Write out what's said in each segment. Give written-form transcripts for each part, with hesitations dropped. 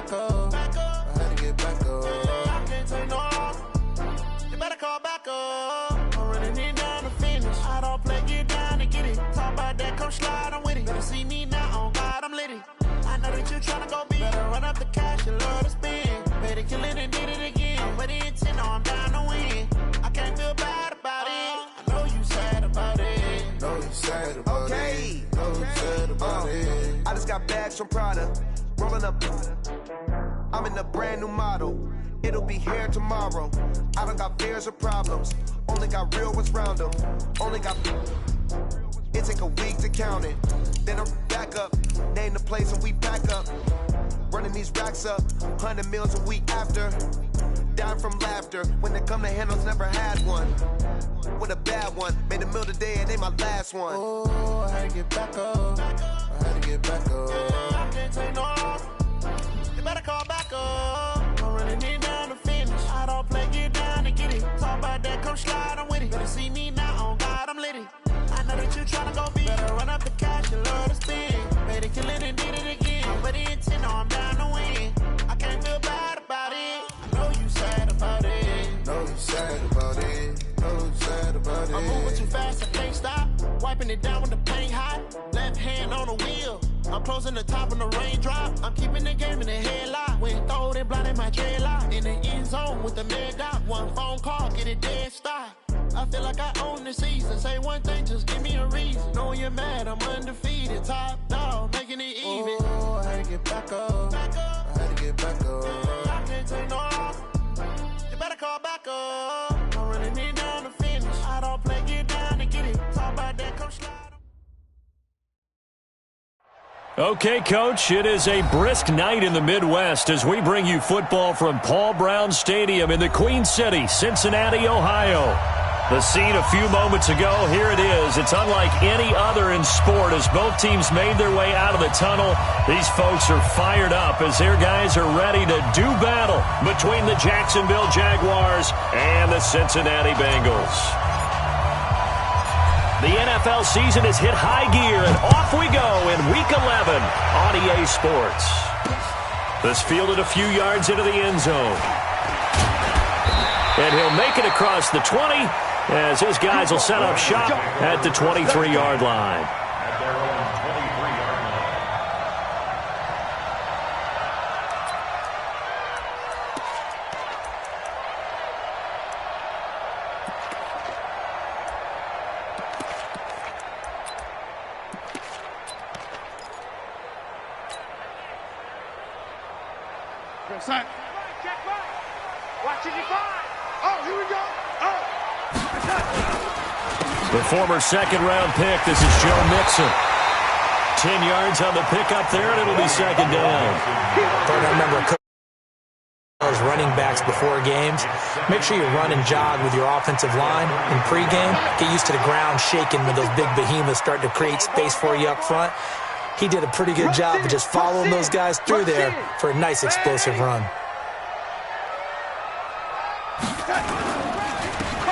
back up. I had to get back up. I can't take no loss. You better call back up. I'm running it down to finish. I don't play, get down to get it. Talk about that, come slide, I'm with it. Better see me now, on God, I'm litty. I know that you tryna go big. Better run up the cash, you love to spend. Better kill it and did it again. But the intent, no, I'm down to win. I can't feel bad about it. I know you sad about it. Know you sad about it. Know you sad about it. I just got bags from Prada. Rolling up. I'm in a brand new model. It'll be here tomorrow. I don't got fears or problems. Only got real ones round them. Only got. It take a week to count it. Then I'm back up. Name the place and we pack up. Running these racks up. 100 meals a week after. Dying from laughter. When they come to handles, never had one. With a bad one. Made a meal today and they my last one. Oh, I had to get back up. I had to get back up. I can't take no loss. You better call back up. I'm running it down to finish. I don't play, get down to get it. Talk about that, come slide, I'm with it. Better see me now, on God, I'm litty. I know that you tryna go big. Better run up the cash, you love to spend. Better kill it and did it again. But the intent, no, I'm down to win. I can't feel bad about it. I know you sad about it. Know you sad about it. Know you sad about it. I'm moving too fast, I can't stop. Wiping it down when the paint hot. Left hand on the wheel. I'm closing the top when the raindrop. I'm keeping the game in the headlock. When throwed and blinded my dreadlock. In the end zone with the mad dot. One phone call, get it dead stop. I feel like I own the season. Say one thing, just give me a reason. Knowing you're mad, I'm undefeated. Top dog, making it even. Oh, I had to get back up. I had to get back up. I can't take no loss. You better call back up. I'm running it down to finish. I don't play, get down to get it. Talk about that, come slide. Okay, Coach, it is a brisk night in the Midwest as we bring you football from Paul Brown Stadium in the Queen City, Cincinnati, Ohio. The scene a few moments ago, here it is. It's unlike any other in sport as both teams made their way out of the tunnel. These folks are fired up as their guys are ready to do battle between the Jacksonville Jaguars and the Cincinnati Bengals. The NFL season has hit high gear, and off we go in Week 11 on EA Sports. This fielded a few yards into the end zone. And he'll make it across the 20 as his guys will set up shop at the 23-yard line. Check right. Watching you five. Oh, here we go. Oh. The former second-round pick, this is Joe Mixon. 10 yards on the pickup there, and it'll be second down. I remember those running backs before games. Make sure you run and jog with your offensive line in pregame. Get used to the ground shaking when those big behemoths start to create space for you up front. He did a pretty good job of just following those guys through there for a nice explosive run.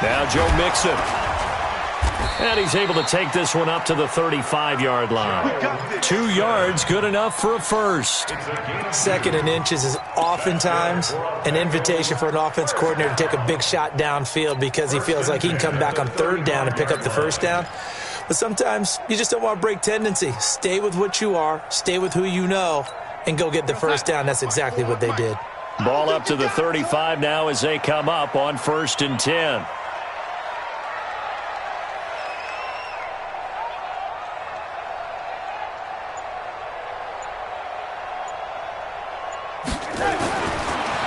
Now Joe Mixon. And he's able to take this one up to the 35-yard line. 2 yards, good enough for a first. Second and inches is oftentimes an invitation for an offense coordinator to take a big shot downfield because he feels like he can come back on third down and pick up the first down. But sometimes you just don't want to break tendency. Stay with what you are, stay with who you know, and go get the first down. That's exactly what they did. Ball up to the 35 now as they come up on 1st and 10.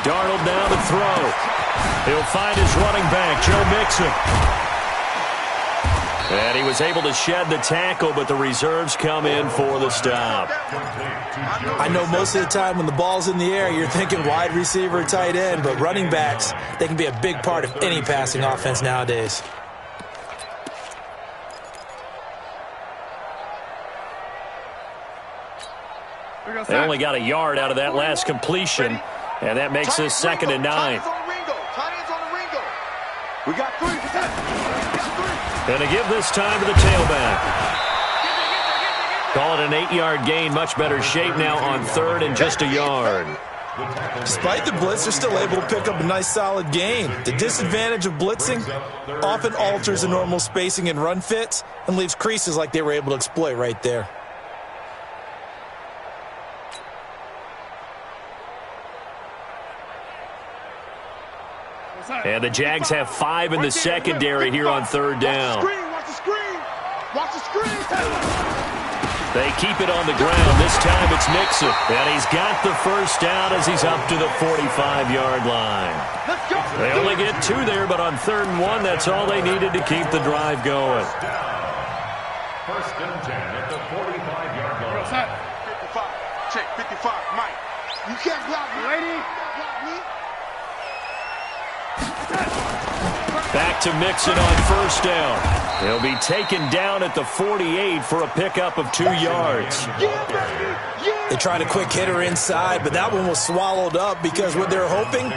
Darnold now to throw. He'll find his running back, Joe Mixon. And he was able to shed the tackle, but the reserves come in for the stop. I know most of the time when the ball's in the air, you're thinking wide receiver, tight end, but running backs, they can be a big part of any passing offense nowadays. They only got a yard out of that last completion, and that makes this 2nd and 9. We got 3. And to give this time to the tailback. Call it an 8-yard gain. Much better shape now on 3rd and just a yard. Despite the blitz, they're still able to pick up a nice solid gain. The disadvantage of blitzing often alters the normal spacing and run fits and leaves creases like they were able to exploit right there. And the Jags have 5 in the secondary here on third down. Watch the screen! Watch the screen! They keep it on the ground. This time it's Mixon. And he's got the first down as he's up to the 45-yard line. Let's go! They only get 2 there, but on 3rd and 1, that's all they needed to keep the drive going. First and 10 at the 45-yard line. 55. Check, 55. Mike. You can't block me. Lady. Back to Mixon on first down. He'll be taken down at the 48 for a pickup of 2 yards. They tried a quick hitter inside, but that one was swallowed up because what they're hoping,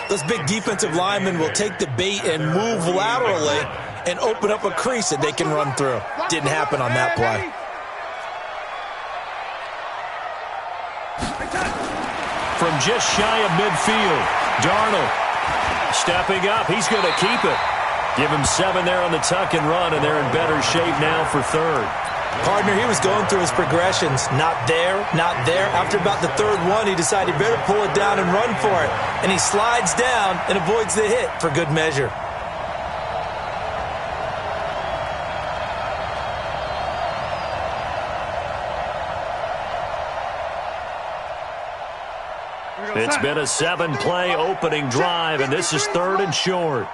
those big defensive linemen will take the bait and move laterally and open up a crease that they can run through. Didn't happen on that play. From just shy of midfield, Darnold stepping up. He's going to keep it. Give him 7 there on the tuck and run, and they're in better shape now for 3rd. Partner, he was going through his progressions. Not there, not there. After about the 3rd one, he decided he better pull it down and run for it. And he slides down and avoids the hit for good measure. It's been a 7-play opening drive, and this is 3rd and short.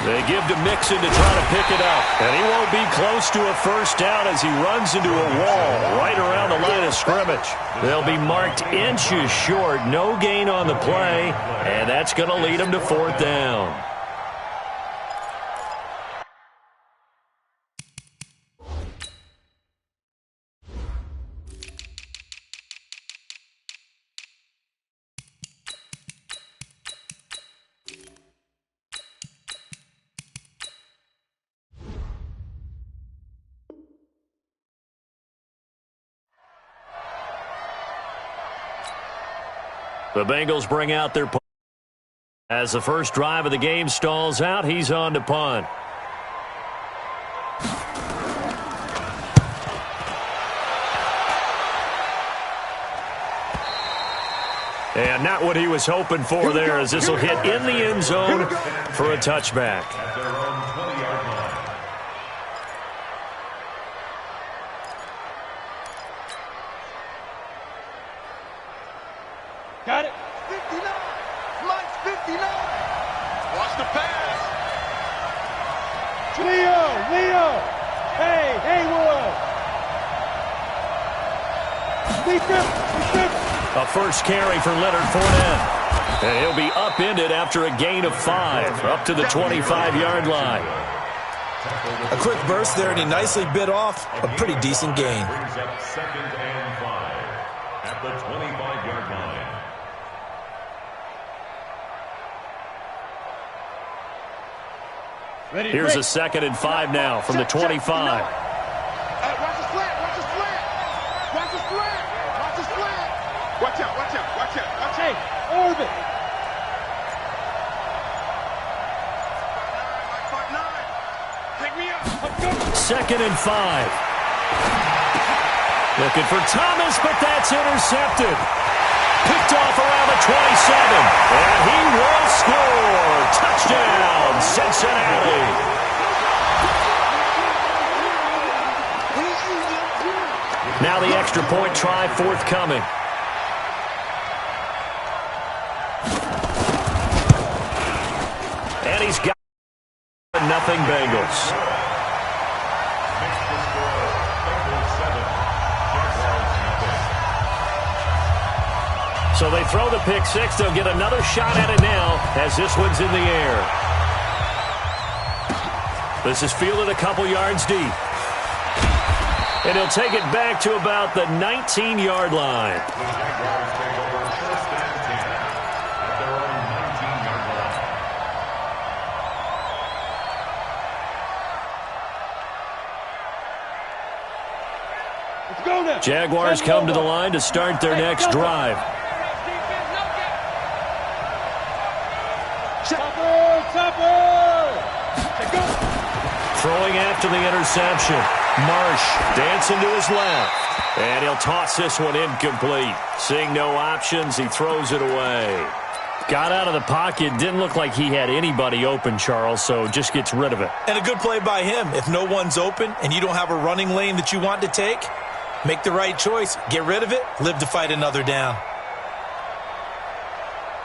They give to Mixon to try to pick it up, and he won't be close to a first down as he runs into a wall right around the line of scrimmage. They'll be marked inches short, no gain on the play, and that's going to lead them to 4th down. The Bengals bring out their punt. As the first drive of the game stalls out, he's on to punt. And not what he was hoping for there, as this will hit in the end zone for a touchback. Got it. 59. Mike 59. Watch the pass. Leo. Hey, Haywood. A first carry for Leonard Fournette. And he'll be upended after a gain of 5, up to the 25-yard line. A quick burst there, and he nicely bit off a pretty decent gain. Brings up 2nd and 5 at the 25-yard line. Here's a 2nd and 5 now from the 25. Watch the slant. Watch out. Hey, orbit. 5'9". Pick me up. 2nd and 5. Looking for Thomas, but that's intercepted. Picked off around the 27. And he will score. Touchdown, Cincinnati. Now the extra point try forthcoming. And he's got nothing Bengals. So they throw the pick 6. They'll get another shot at it now as this one's in the air. This is fielded a couple yards deep. And he'll take it back to about the 19-yard line. Jaguars come to the line to start their next drive. Throwing after the interception. Marsh dancing to his left. And he'll toss this one incomplete. Seeing no options, he throws it away. Got out of the pocket. Didn't look like he had anybody open, Charles, so just gets rid of it. And a good play by him. If no one's open and you don't have a running lane that you want to take, make the right choice. Get rid of it. Live to fight another down.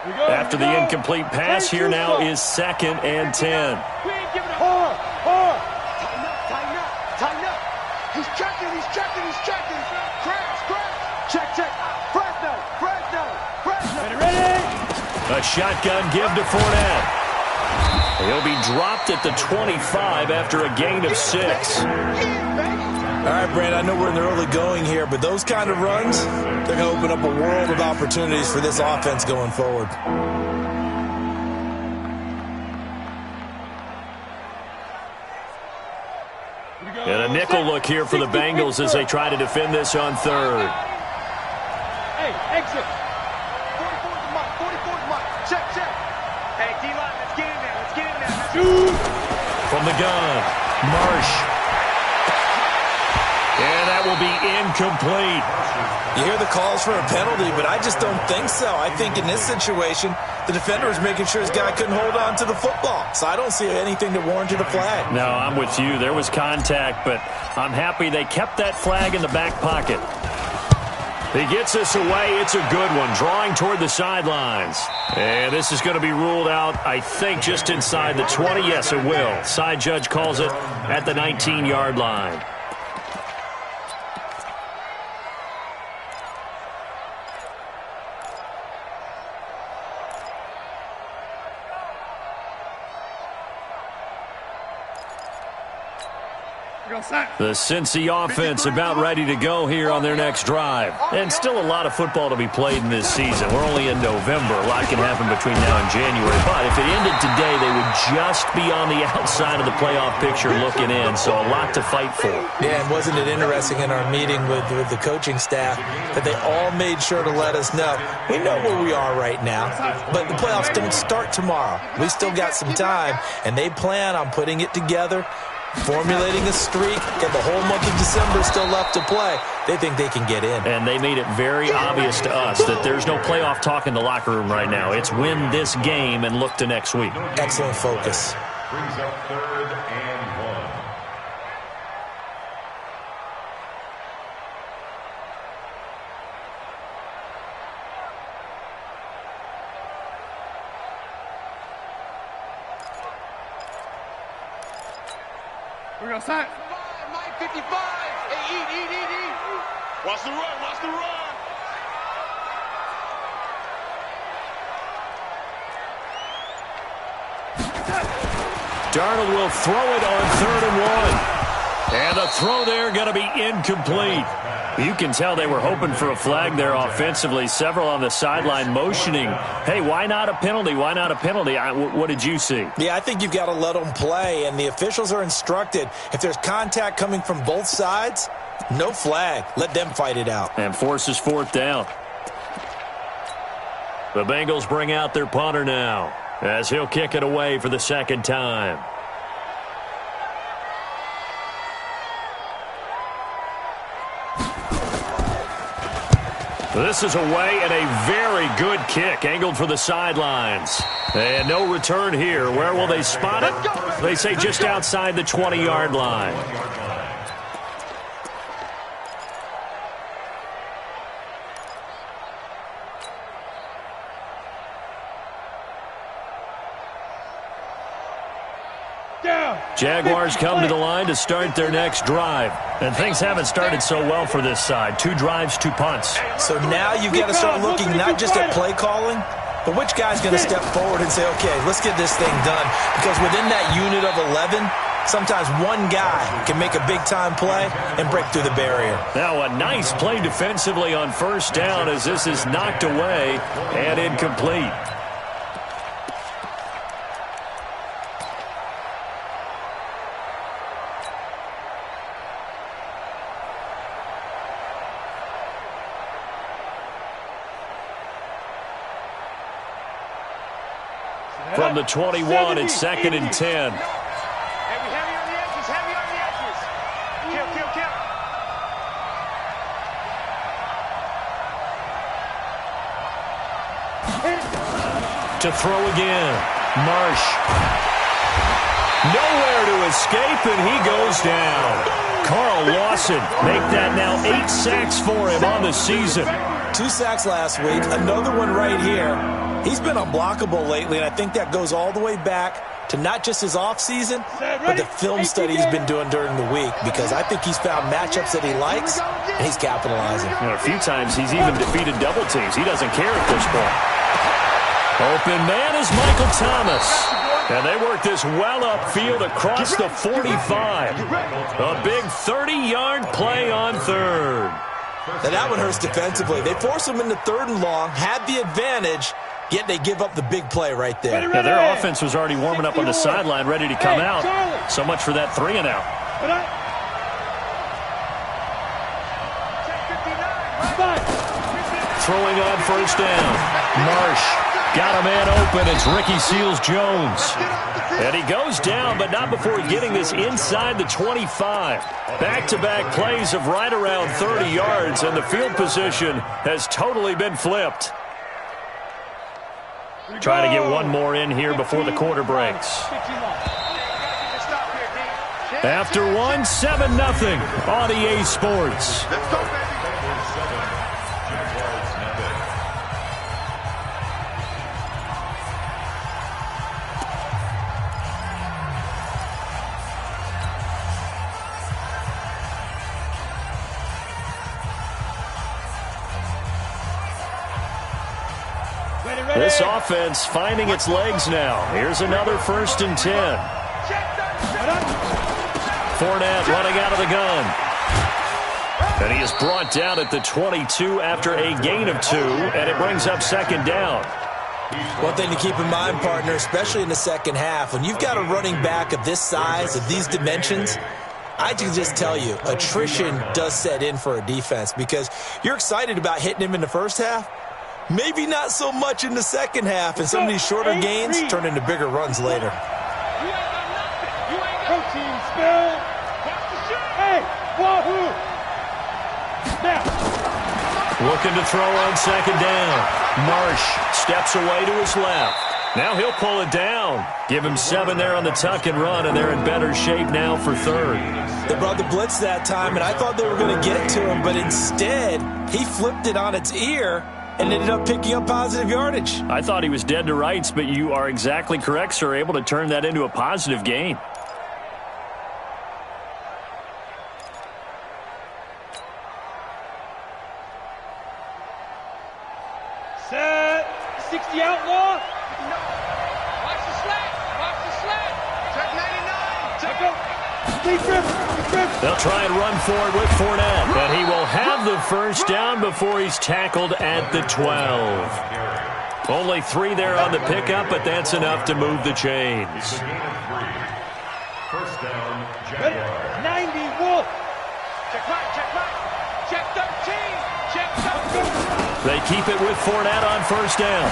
After the incomplete pass, here now is 2nd and 10. Tighten up. He's checking. Crash. Check. Fresno. Ready? A shotgun give to Fournette. He'll be dropped at the 25 after a gain of 6. All right, Brand, I know we're in the early going here, but those kind of runs, they're going to open up a world of opportunities for this offense going forward. And a nickel look here for the Bengals as they try to defend this on 3rd. Hey, exit. 44 mark. Check. Hey, D-line, let's get in there. Shoot. From the gun, Marsh. And that will be incomplete. You hear the calls for a penalty, but I just don't think so. I think in this situation, the defender was making sure his guy couldn't hold on to the football. So I don't see anything that warranted a flag. No, I'm with you. There was contact, but I'm happy they kept that flag in the back pocket. He gets this away. It's a good one. Drawing toward the sidelines. And this is going to be ruled out, I think, just inside the 20. Yes, it will. Side judge calls it at the 19-yard line. The Cincy offense about ready to go here on their next drive. And still a lot of football to be played in this season. We're only in November. A lot can happen between now and January. But if it ended today, they would just be on the outside of the playoff picture looking in. So a lot to fight for. Yeah, and wasn't it interesting in our meeting with the coaching staff that they all made sure to let us know, we know where we are right now, but the playoffs don't start tomorrow. We still got some time, and they plan on putting it together, formulating a streak, and the whole month of December still left to play. They think they can get in. And they made it very obvious to us that there's no playoff talk in the locker room right now. It's win this game and look to next week. Excellent focus. Brings up 3rd and 1. We're going to sign. Mike 55. Hey, eat. Watch the run. Darnold will throw it on 3rd and 1. And the throw there going to be incomplete. You can tell they were hoping for a flag there offensively. Several on the sideline motioning, hey, why not a penalty? Why not a penalty? What did you see? Yeah, I think you've got to let them play, and the officials are instructed, if there's contact coming from both sides, no flag. Let them fight it out. And forces 4th down. The Bengals bring out their punter now as he'll kick it away for the 2nd time. This is away and a very good kick angled for the sidelines. And no return here. Where will they spot it? They say just outside the 20-yard line. Jaguars come to the line to start their next drive. And things haven't started so well for this side. 2 drives, 2 punts. So now you've got to start looking not just at play calling, but which guy's going to step forward and say, okay, let's get this thing done. Because within that unit of 11, sometimes one guy can make a big-time play and break through the barrier. Now a nice play defensively on 1st down as this is knocked away and incomplete. From the 21, it's 2nd and 10. Heavy on the edges, heavy on the edges. Kill. To throw again. Marsh. Nowhere to escape, and he goes down. Carl Lawson make that now 8 sacks for him on the season. 2 sacks last week, another one right here. He's been unblockable lately, and I think that goes all the way back to not just his offseason, but the film study he's been doing during the week, because I think he's found matchups that he likes, and he's capitalizing. A few times he's even defeated double teams. He doesn't care at this point. Open man is Michael Thomas. And they work this well upfield across the 45. A big 30-yard play on third. Now that one hurts defensively. They force him into 3rd and long, had the advantage, yet they give up the big play right there. Yeah, their offense was already warming up on the sideline, ready to come out. So much for that 3-and-out. Throwing on first down. Marsh. Got a man open. It's Ricky Seals-Jones. And he goes down, but not before getting this inside the 25. Back-to-back plays of right around 30 yards, and the field position has totally been flipped. Trying to get one more in here before the quarter breaks. After one, 7-0 on EA Sports. This offense finding its legs now. Here's another 1st and 10. Fournette running out of the gun. And he is brought down at the 22 after a gain of 2, and it brings up 2nd down. One thing to keep in mind, partner, especially in the second half, when you've got a running back of this size, of these dimensions, I can just tell you, attrition does set in for a defense, because you're excited about hitting him in the first half. Maybe not so much in the second half, and some of these shorter gains turn into bigger runs later. Protein spill. Hey, wahoo! Now. Looking to throw on 2nd down. Marsh steps away to his left. Now he'll pull it down. Give him 7 there on the tuck and run, and they're in better shape now for 3rd. They brought the blitz that time, and I thought they were going to get to him, but instead, he flipped it on its ear and ended up picking up positive yardage. I thought he was dead to rights, but you are exactly correct, sir. Able to turn that into a positive gain. Set. 60 outlaw. Watch the slant. Watch the slant. Check 99. Check go. They'll try and run forward with Fournette, but he will have the 1st down before he's tackled at the 12. Only 3 there on the pickup, but that's enough to move the chains. 1st down, Jaguars. 90 Wolf. Check right, check right. Check 13. Check 13. They keep it with Fournette on 1st down.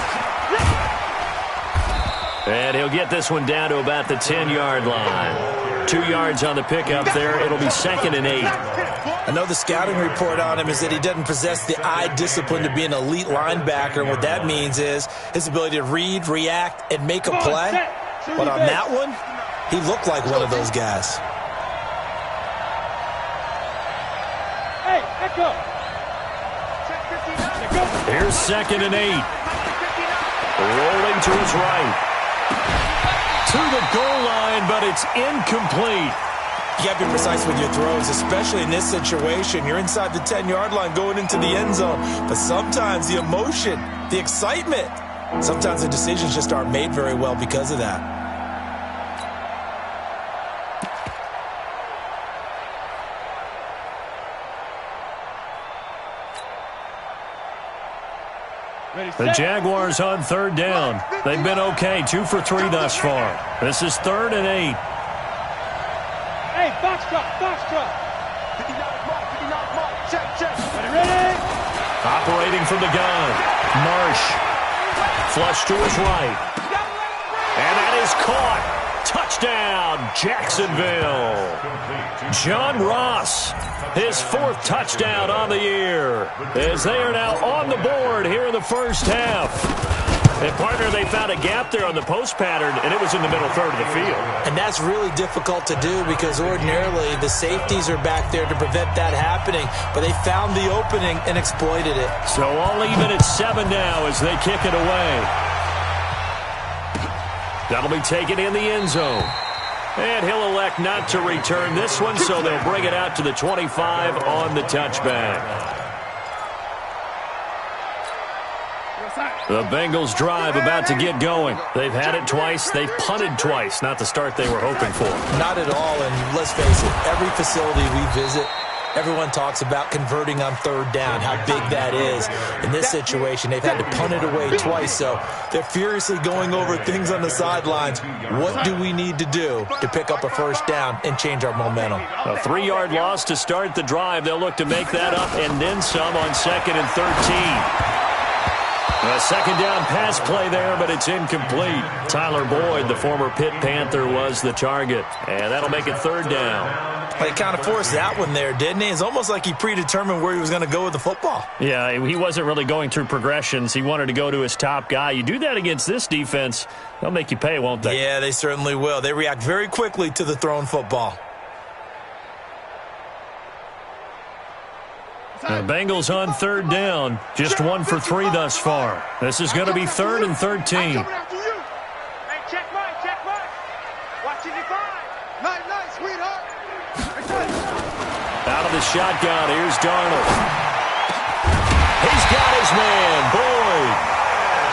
And he'll get this one down to about the 10-yard line. 2 yards on the pickup there. It'll be 2nd and 8. I know the scouting report on him is that he doesn't possess the eye discipline to be an elite linebacker. And what that means is his ability to read, react, and make a play. But on that one, he looked like one of those guys. Hey, echo. Here's 2nd and 8. Rolling to his right. To the goal line, but it's incomplete. You got to be precise with your throws, especially in this situation. You're inside the 10-yard line going into the end zone. But sometimes the emotion, the excitement, sometimes the decisions just aren't made very well because of that. The Jaguars on 3rd down. They've been okay, 2 for 3 thus far. This is 3rd and 8. Hey, box truck, box truck. 59 mark, check. Ready? Operating from the gun. Marsh. Flush to his right. And that is caught. Touchdown, Jacksonville. John Ross, his 4th touchdown on the year, as they are now on the board here in the first half. And, partner, they found a gap there on the post pattern, and it was in the middle third of the field. And that's really difficult to do because ordinarily the safeties are back there to prevent that happening. But they found the opening and exploited it. So all even at 7 now as they kick it away. That'll be taken in the end zone. And he'll elect not to return this one, so they'll bring it out to the 25 on the touchback. The Bengals drive about to get going. They've had it twice. They've punted twice. Not the start they were hoping for. Not at all, and let's face it, every facility we visit, everyone talks about converting on 3rd down, how big that is. In this situation, they've had to punt it away twice, so they're furiously going over things on the sidelines. What do we need to do to pick up a 1st down and change our momentum? A 3-yard loss to start the drive. They'll look to make that up and then some on 2nd and 13. A 2nd down pass play there, but it's incomplete. Tyler Boyd, the former Pitt Panther, was the target. And that'll make it 3rd down. Well, he kind of forced that one there, didn't he? It's almost like he predetermined where he was going to go with the football. Yeah, he wasn't really going through progressions. He wanted to go to his top guy. You do that against this defense, they'll make you pay, won't they? Yeah, they certainly will. They react very quickly to the thrown football. The Bengals on 3rd down. Just 1 for 3 thus far. This is going to be 3rd and 13. Hey, check mine. Watch it define. Nice, sweetheart. Out of the shotgun, here's Darnold. He's got his man, Boyd.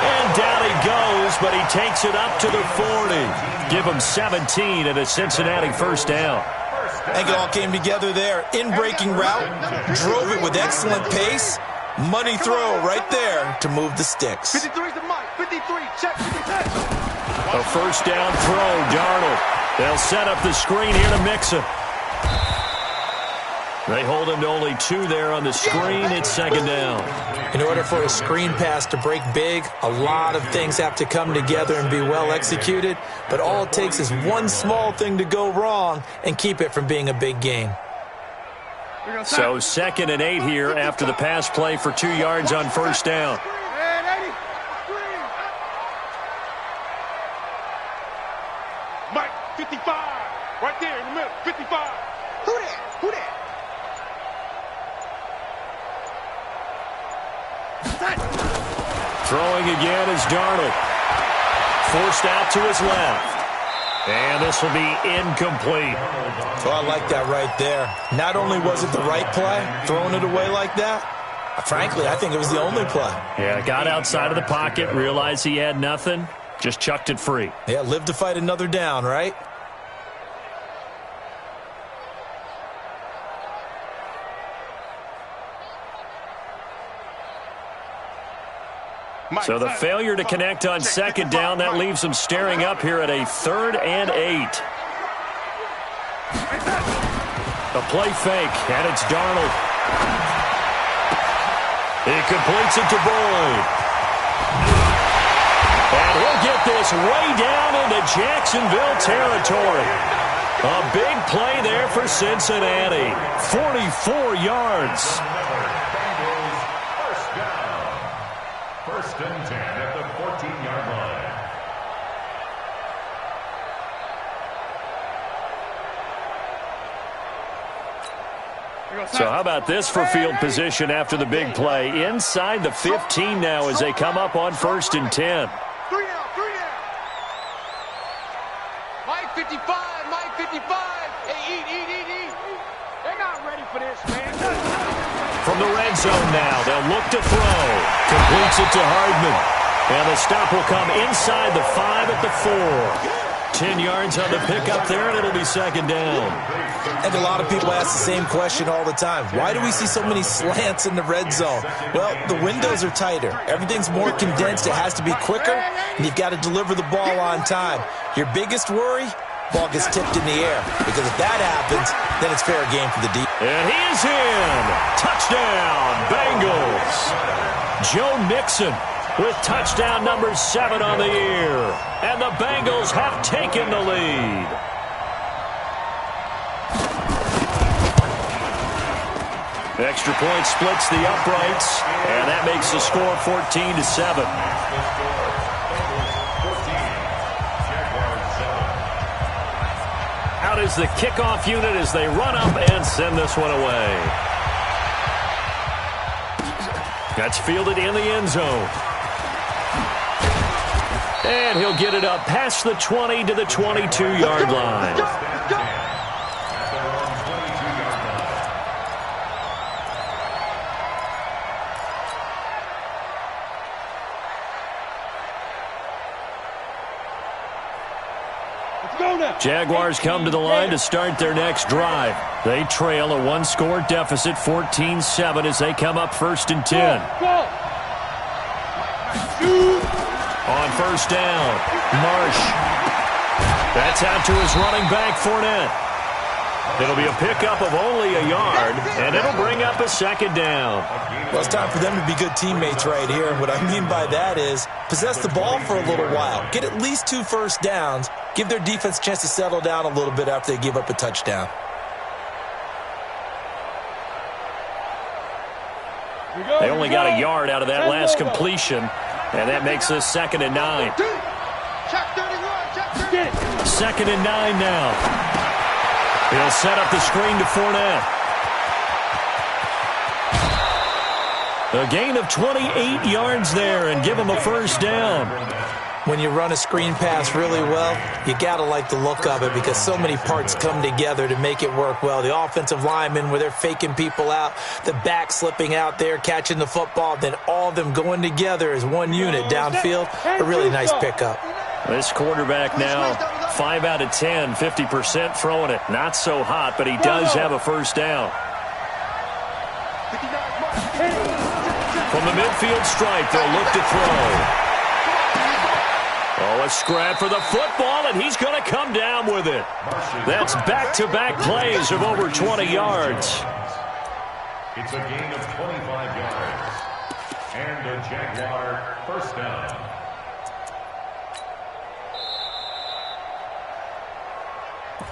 And down he goes, but he takes it up to the 40. Give him 17 and a Cincinnati 1st down. I think it all came together there. In-breaking route, drove it with excellent pace. Money throw right there to move the sticks. 53's the mic. 53, check. A 1st down throw, Darnold. They'll set up the screen here to Mixon. They hold him to only 2 there on the screen. It's 2nd down. In order for a screen pass to break big, a lot of things have to come together and be well executed. But all it takes is one small thing to go wrong and keep it from being a big gain. So 2nd and 8 here after the pass play for 2 yards on 1st down. Mike, 55. Right there in the middle. 55. Who that? Throwing again is Darnold. Forced out to his left. And this will be incomplete. Oh, I like that right there. Not only was it the right play, throwing it away like that, frankly, I think it was the only play. Yeah, got outside of the pocket, realized he had nothing, just chucked it free. Yeah, live to fight another down, right? So the failure to connect on 2nd down, that leaves them staring up here at a 3rd and 8. A play fake, and it's Darnold. He completes it to Boyd. And he'll get this way down into Jacksonville territory. A big play there for Cincinnati. 44 yards. 1st and 10 at the 14-yard line. So how about this for field position after the big play? Inside the 15 now as they come up on 1st and 10. 3 down. Mike 55, Mike 55. Hey, eat. They're not ready for this, man. From the red zone now, they'll look to throw. Completes it to Hardman. And the stop will come inside the 5 at the 4. 10 yards on the pickup there, and it'll be 2nd down. And a lot of people ask the same question all the time. Why do we see so many slants in the red zone? Well, the windows are tighter. Everything's more condensed. It has to be quicker, and you've got to deliver the ball on time. Your biggest worry? Ball gets tipped in the air. Because if that happens, then it's fair game for the deep. And he is in. Touchdown, Bengals. Joe Mixon with touchdown number 7 on the year. And the Bengals have taken the lead. Extra point splits the uprights, and that makes the score 14-7. Out is the kickoff unit as they run up and send this one away. That's fielded in the end zone. And he'll get it up past the 20 to the 22-yard line. Jaguars come to the line to start their next drive. They trail a one-score deficit, 14-7, as they come up 1st and 10. On first down, Marsh. That's out to his running back, Fournette. It'll be a pickup of only a yard, and it'll bring up a 2nd down. Well, it's time for them to be good teammates right here. And what I mean by that is possess the ball for a little while. Get at least 2 first downs. Give their defense a chance to settle down a little bit after they give up a touchdown. They only got a yard out of that last completion, and that makes this 2nd and 9. 2nd and 9 now. He'll set up the screen to Fournette. A gain of 28 yards there and give him a 1st down. When you run a screen pass really well, you got to like the look of it because so many parts come together to make it work well. The offensive linemen, where they're faking people out, the back slipping out there, catching the football, then all of them going together as one unit downfield. A really nice pickup. This quarterback now 5 out of 10, 50% throwing it. Not so hot, but he does have a 1st down. From the midfield stripe, they'll look to throw. Oh, a scrap for the football, and he's going to come down with it. That's back-to-back plays of over 20 yards. It's a gain of 25 yards. And a Jaguar 1st down.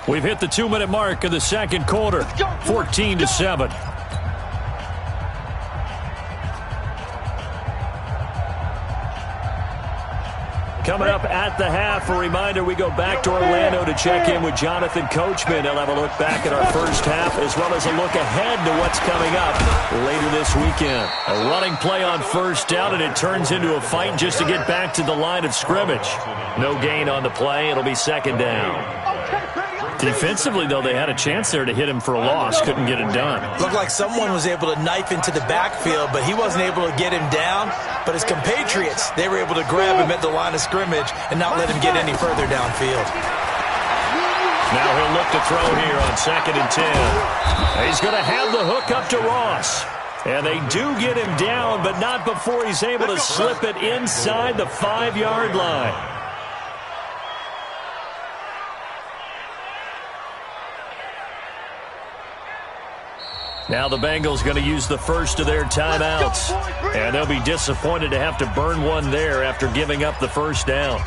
We've hit the 2-minute mark of the 2nd quarter, 14-7. Coming up at the half, a reminder, we go back to Orlando to check in with Jonathan Coachman. He'll have a look back at our first half as well as a look ahead to what's coming up later this weekend. A running play on 1st down, and it turns into a fight just to get back to the line of scrimmage. No gain on the play. It'll be 2nd down. Defensively, though, they had a chance there to hit him for a loss. Couldn't get it done. Looked like someone was able to knife into the backfield, but he wasn't able to get him down. But his compatriots, they were able to grab him at the line of scrimmage and not let him get any further downfield. Now he'll look to throw here on 2nd and 10. He's going to have the hook up to Ross. And they do get him down, but not before he's able to slip it inside the 5-yard line. Now the Bengals going to use the first of their timeouts. And they'll be disappointed to have to burn one there after giving up the 1st down.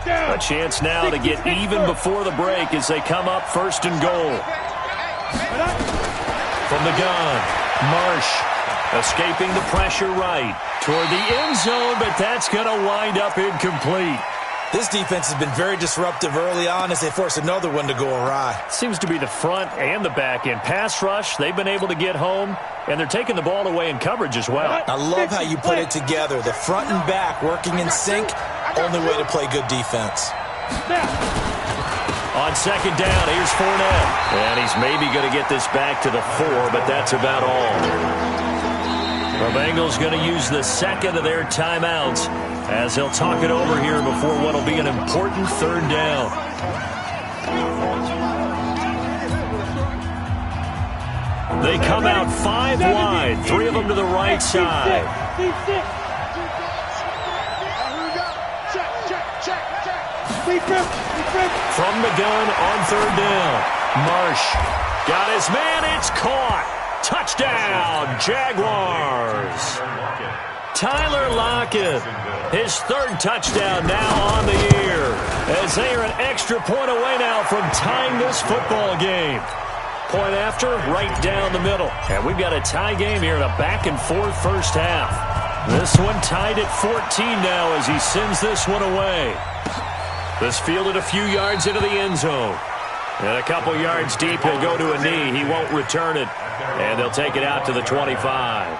A chance now to get even before the break as they come up 1st and goal. From the gun, Marsh escaping the pressure right toward the end zone, but that's going to wind up incomplete. This defense has been very disruptive early on as they force another one to go awry. Seems to be the front and the back end. Pass rush, they've been able to get home, and they're taking the ball away in coverage as well. I love how you put it together. The front and back working in sync, only way to play good defense. On 2nd down, here's Fournette. And he's maybe going to get this back to the 4, but that's about all. The Bengals going to use the 2nd of their timeouts as they'll talk it over here before what will be an important 3rd down. They come out 5 wide, 3 of them to the right side. From the gun on third down. Marsh got his man. It's caught. Touchdown, Jaguars. Tyler Lockett, his third touchdown now on the year, as they are an extra point away now from tying this football game. Point after, right down the middle. And we've got a tie game here in a back-and-forth first half. This one tied at 14 now as he sends this one away. This fielded a few yards into the end zone. And a couple yards deep, he'll go to a knee. He won't return it. And they'll take it out to the 25.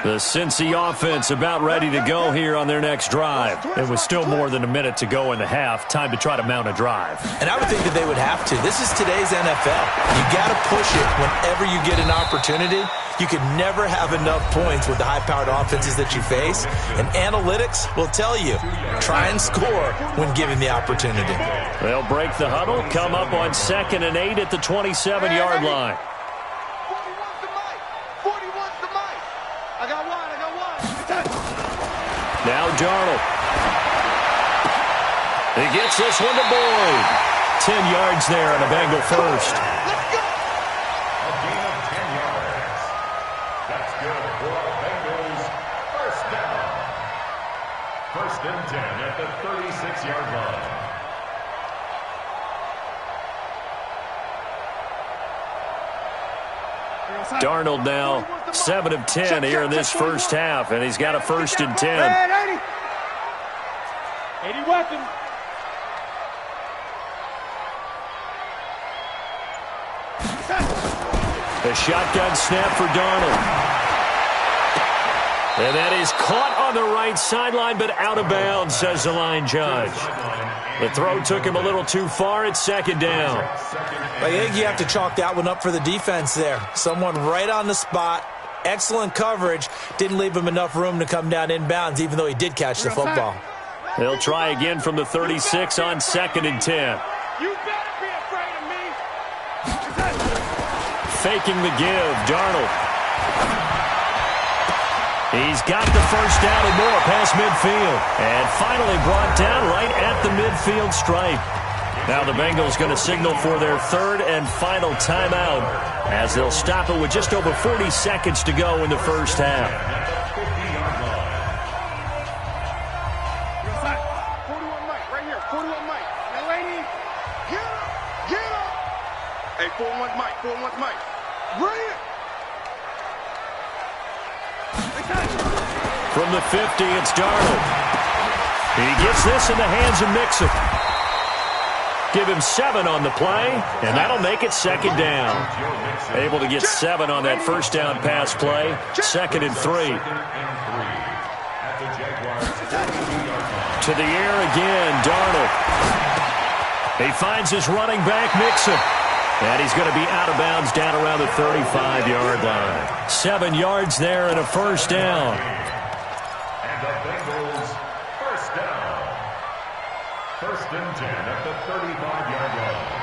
The Cincy offense about ready to go here on their next drive. It was still more than a minute to go in the half. Time to try to mount a drive. And I would think that they would have to. This is today's NFL. You got to push it whenever you get an opportunity. You can never have enough points with the high-powered offenses that you face. And analytics will tell you, try and score when given the opportunity. They'll break the huddle, come up on 2nd and 8 at the 27-yard line. Now Darnold. He gets this one to Boyd. 10 yards there on a Bengal first. Let's go! A gain of 10 yards. That's good for a Bengals first down. 1st and 10 at the 36-yard line. Darnold now 7 of 10 here in this first half, and he's got a 1st and 10. 80 weapon. The shotgun snap for Darnold. And that is caught on the right sideline, but out of bounds, says the line judge. The throw took him a little too far. It's 2nd down. I think you have to chalk that one up for the defense there. Someone right on the spot. Excellent coverage. Didn't leave him enough room to come down inbounds, even though he did catch the football. They'll try again from the 36 on 2nd and 10. You better be afraid of me. Faking the give, Darnold. He's got the first down and more past midfield. And finally brought down right at the midfield stripe. Now the Bengals going to signal for their 3rd and final timeout as they'll stop it with just over 40 seconds to go in the first half. 41 Mike, right here, 41 Mike. Now, lady, get up, get up. Hey, 41 Mike, 41 Mike. Right here. From the 50, it's Darnold. He gets this in the hands of Mixon. Give him 7 on the play, and that'll make it 2nd down. Able to get 7 on that first down pass play. 2nd and 3. To the air again, Darnold. He finds his running back, Mixon. And he's going to be out of bounds down around the 35-yard line. 7 yards there and a first down. And the Bengals first down. 1st and 10 at the 35-yard line.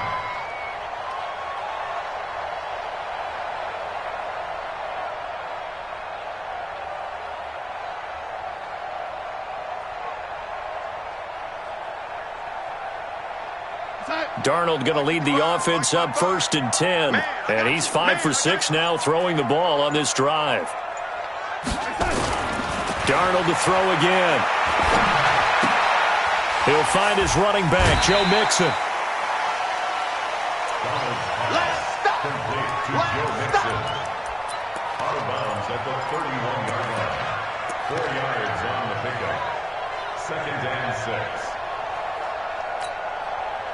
Darnold going to lead the offense up 1st and 10. And he's 5 for 6 now throwing the ball on this drive. Darnold to throw again. He'll find his running back, Joe Mixon. Complete to Joe Mixon. Out of bounds at the 31-yard line. 4 yards on the pickup. 2nd and 6.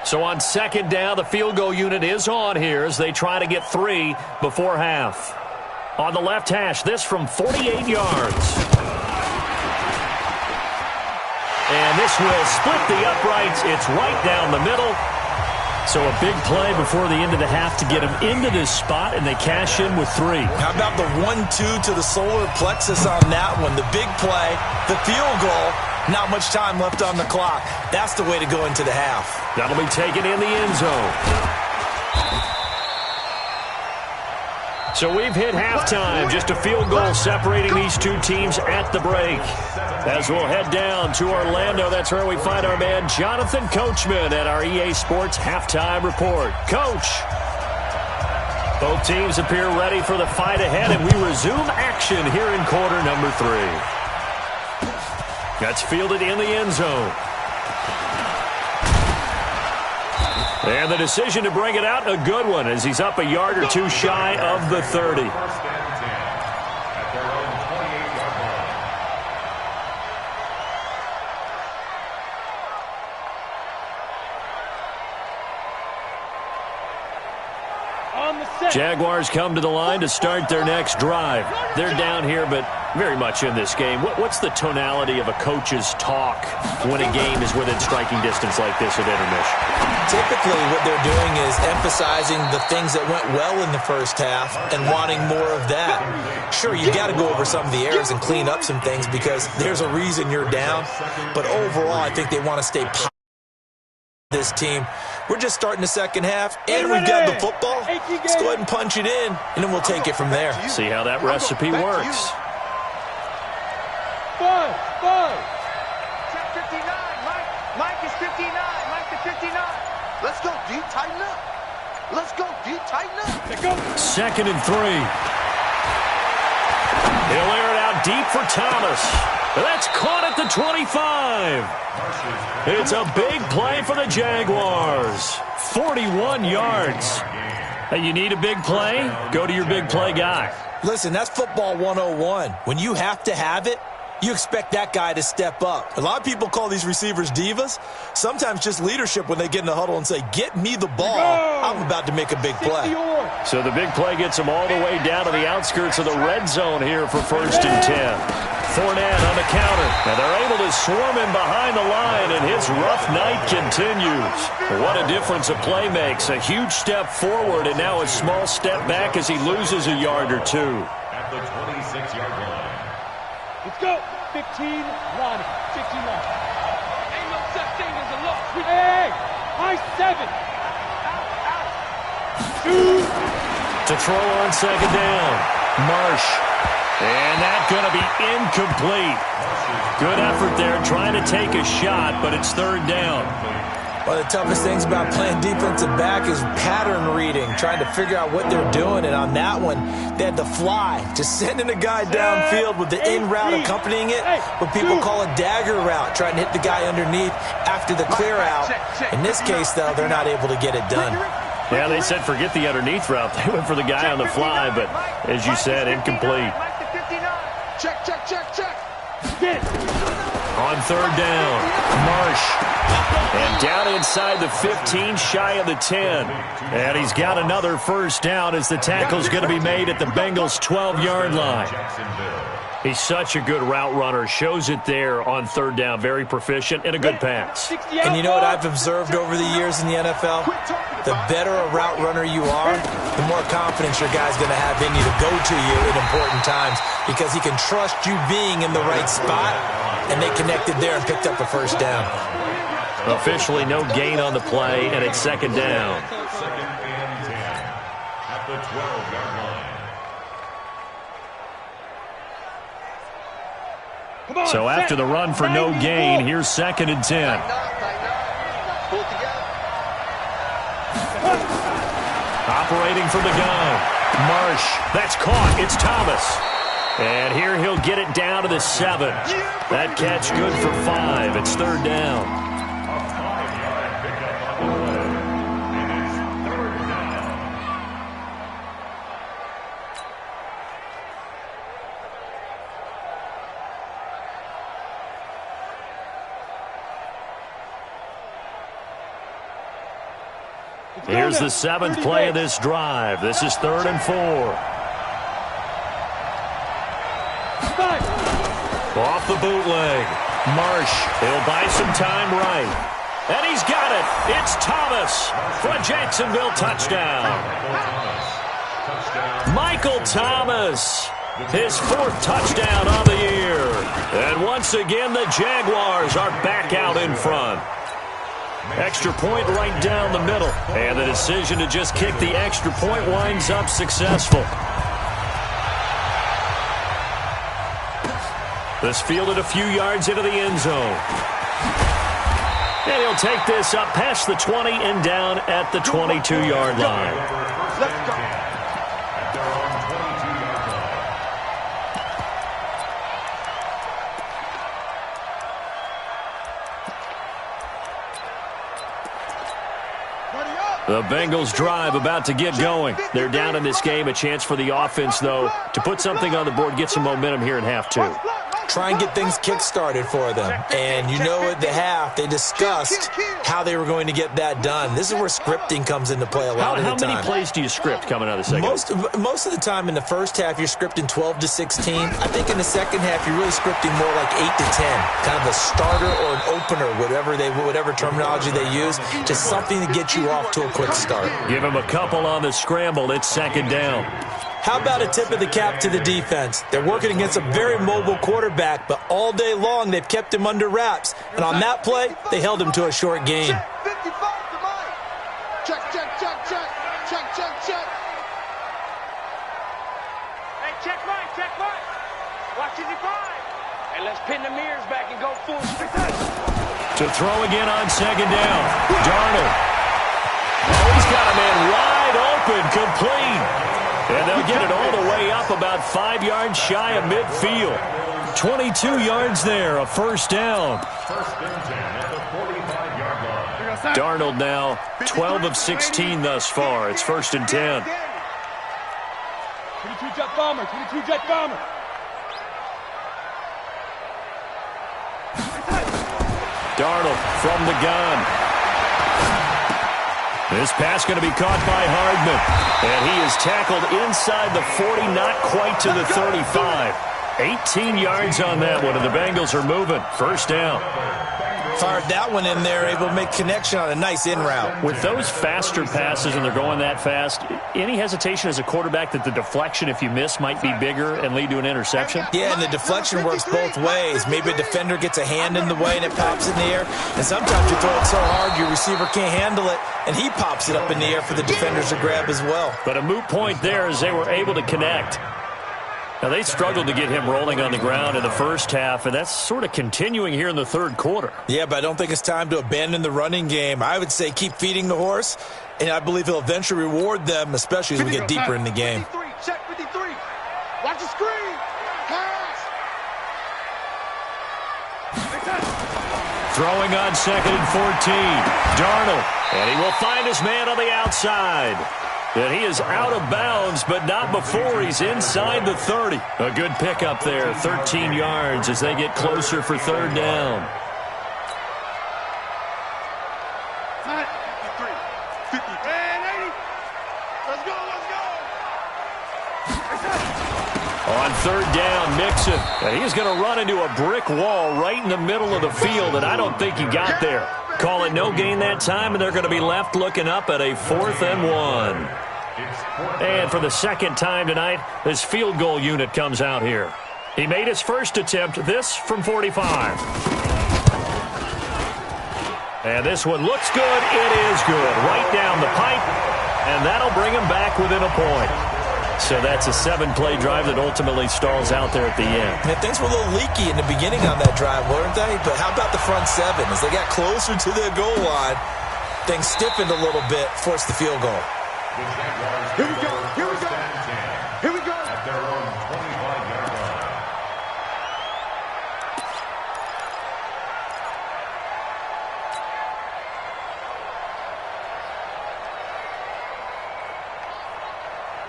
So on 2nd down, the field goal unit is on here as they try to get 3 before half. On the left hash, this from 48 yards. And this will split the uprights. It's right down the middle. So a big play before the end of the half to get them into this spot, and they cash in with 3. How about the 1-2 to the solar plexus on that one? The big play, the field goal, not much time left on the clock. That's the way to go into the half. That'll be taken in the end zone. So we've hit halftime, just a field goal separating these two teams at the break. As we'll head down to Orlando, that's where we find our man Jonathan Coachman at our EA Sports Halftime Report. Coach, both teams appear ready for the fight ahead, and we resume action here in quarter number 3. That's fielded in the end zone. And the decision to bring it out, a good one, as he's up a yard or two shy of the 30. Jaguars come to the line to start their next drive. They're down here, but very much in this game. What's the tonality of a coach's talk when a game is within striking distance like this at intermission? Typically, what they're doing is emphasizing the things that went well in the first half and wanting more of that. Sure, you got to go over some of the errors and clean up some things because there's a reason you're down. But overall, I think they want to stay positive. This team. We're just starting the second half, and we've got the football. Let's go ahead and punch it in, and then we'll take it from there. See how that recipe works. Five. Check 59. Mike is 59. Mike to 59. Let's go deep, tighten up. Let's go deep, tighten up. Second and 3. He'll air it out deep for Thomas. That's caught at the 25. It's a big play for the Jaguars. 41 yards. Hey, you need a big play? Go to your big play guy. Listen, that's football 101. When you have to have it, you expect that guy to step up. A lot of people call these receivers divas. Sometimes just leadership when they get in the huddle and say, get me the ball. I'm about to make a big play. So the big play gets them all the way down to the outskirts of the red zone here for 1st and 10. Fournette on the counter, and they're able to swarm him behind the line, and his rough night continues. What a difference a play makes. A huge step forward, and now a small step back as he loses a yard or two. At the 26-yard line. Let's go. 15, Ronnie. 51. Ain't no such thing as a loss. Hey, high 7. To throw on second down. Marsh. And that's going to be incomplete. Good effort there trying to take a shot, but it's 3rd down. One of the toughest things about playing defensive back is pattern reading, trying to figure out what they're doing. And on that one, they had to fly, just sending a guy downfield with the in route accompanying it, what people call a dagger route, trying to hit the guy underneath after the clear out. In this case, though, they're not able to get it done. Yeah, they said forget the underneath route. They went for the guy on the fly, but as you said, incomplete. Check. On 3rd down, Marsh. And down inside the 15, shy of the 10. And he's got another 1st down as the tackle's going to be made at the Bengals' 12-yard line. He's such a good route runner. Shows it there on 3rd down. Very proficient and a good pass. And you know what I've observed over the years in the NFL? The better a route runner you are, the more confidence your guy's going to have in you to go to you in important times because he can trust you being in the right spot, and they connected there and picked up a 1st down. Officially no gain on the play, and it's 2nd down. 2nd and 10 at the 12-yard line. So after the run for no gain, here's 2nd and 10. Operating from the gun. Marsh. That's caught. It's Thomas. And here he'll get it down to the 7. That catch good for 5. It's 3rd down. A 5-yard pickup on the play. And it's 3rd down. Here's the 7th play of this drive. This is 3rd and 4. Off the bootleg. Marsh. He'll buy some time right. And he's got it. It's Thomas for a Jacksonville touchdown. Michael Thomas. His 4th touchdown on the year. And once again, the Jaguars are back out in front. Extra point right down the middle. And the decision to just kick the extra point winds up successful. This fielded a few yards into the end zone. And he'll take this up past the 20 and down at the 22-yard line. Let's go. At their own 22-yard line. The Bengals drive about to get going. They're down in this game. A chance for the offense, though, to put something on the board, get some momentum here in half two. Try and get things kick-started for them. And you know at the half, they discussed how they were going to get that done. This is where scripting comes into play a lot of the time. How many plays do you script coming out of the second? Most of the time in the first half, you're scripting 12 to 16. I think in the second half, you're really scripting more like 8 to 10. Kind of a starter or an opener, whatever terminology they use, just something to get you off to a quick start. Give them a couple on the scramble. It's second down. How about a tip of the cap to the defense? They're working against a very mobile quarterback, but all day long they've kept him under wraps. And on that play, they held him to a short gain. Check, 55 to Mike. Check, check, check, check. Check, check, check. Hey, check Mike. Watch his 5. Hey, let's pin the mirrors back and go full speed. To throw again on second down. Darnold. Oh, he's got a man wide open, complete. And they'll get it all the way up about 5 yards shy of midfield. 22 yards there, a first down. First and 10 at the 45-yard line. Darnold now 12 of 16 thus far. It's first and 10. 22 jet bomber. Darnold from the gun. This pass going to be caught by Hardman. And he is tackled inside the 40, not quite to the 35. 18 yards on that one, and the Bengals are moving. First down. Fired that one in there, able to make connection on a nice in route. With those faster passes and they're going that fast, any hesitation as a quarterback that the deflection, if you miss, might be bigger and lead to an interception? Yeah, and the deflection works both ways. Maybe a defender gets a hand in the way and it pops in the air. And sometimes you throw it so hard your receiver can't handle it, and he pops it up in the air for the defenders to grab as well. But a moot point there as they were able to connect. Now, they struggled to get him rolling on the ground in the first half, and that's sort of continuing here in the third quarter. Yeah, but I don't think it's time to abandon the running game. I would say keep feeding the horse, and I believe he'll eventually reward them, especially as we get deeper in the game. 53, check 53. Watch the screen. Pass. Throwing on second and 14. Darnold, and he will find his man on the outside. And he is out of bounds, but not before he's inside the 30. A good pickup there, 13 yards as they get closer for third down. 53. 50. And 80. Let's go. On third down, Mixon. And he's going to run into a brick wall right in the middle of the field, and I don't think he got there. Call it no gain that time, and they're going to be left looking up at a 4th and 1. And for the second time tonight, this field goal unit comes out here. He made his first attempt, this from 45. And this one looks good. It is good. Right down the pipe, and that'll bring him back within a point. So that's a 7-play drive that ultimately stalls out there at the end. And things were a little leaky in the beginning on that drive, weren't they? But how about the front 7? As they got closer to the goal line, things stiffened a little bit, forced the field goal. Here we go. At their own 25-yard line.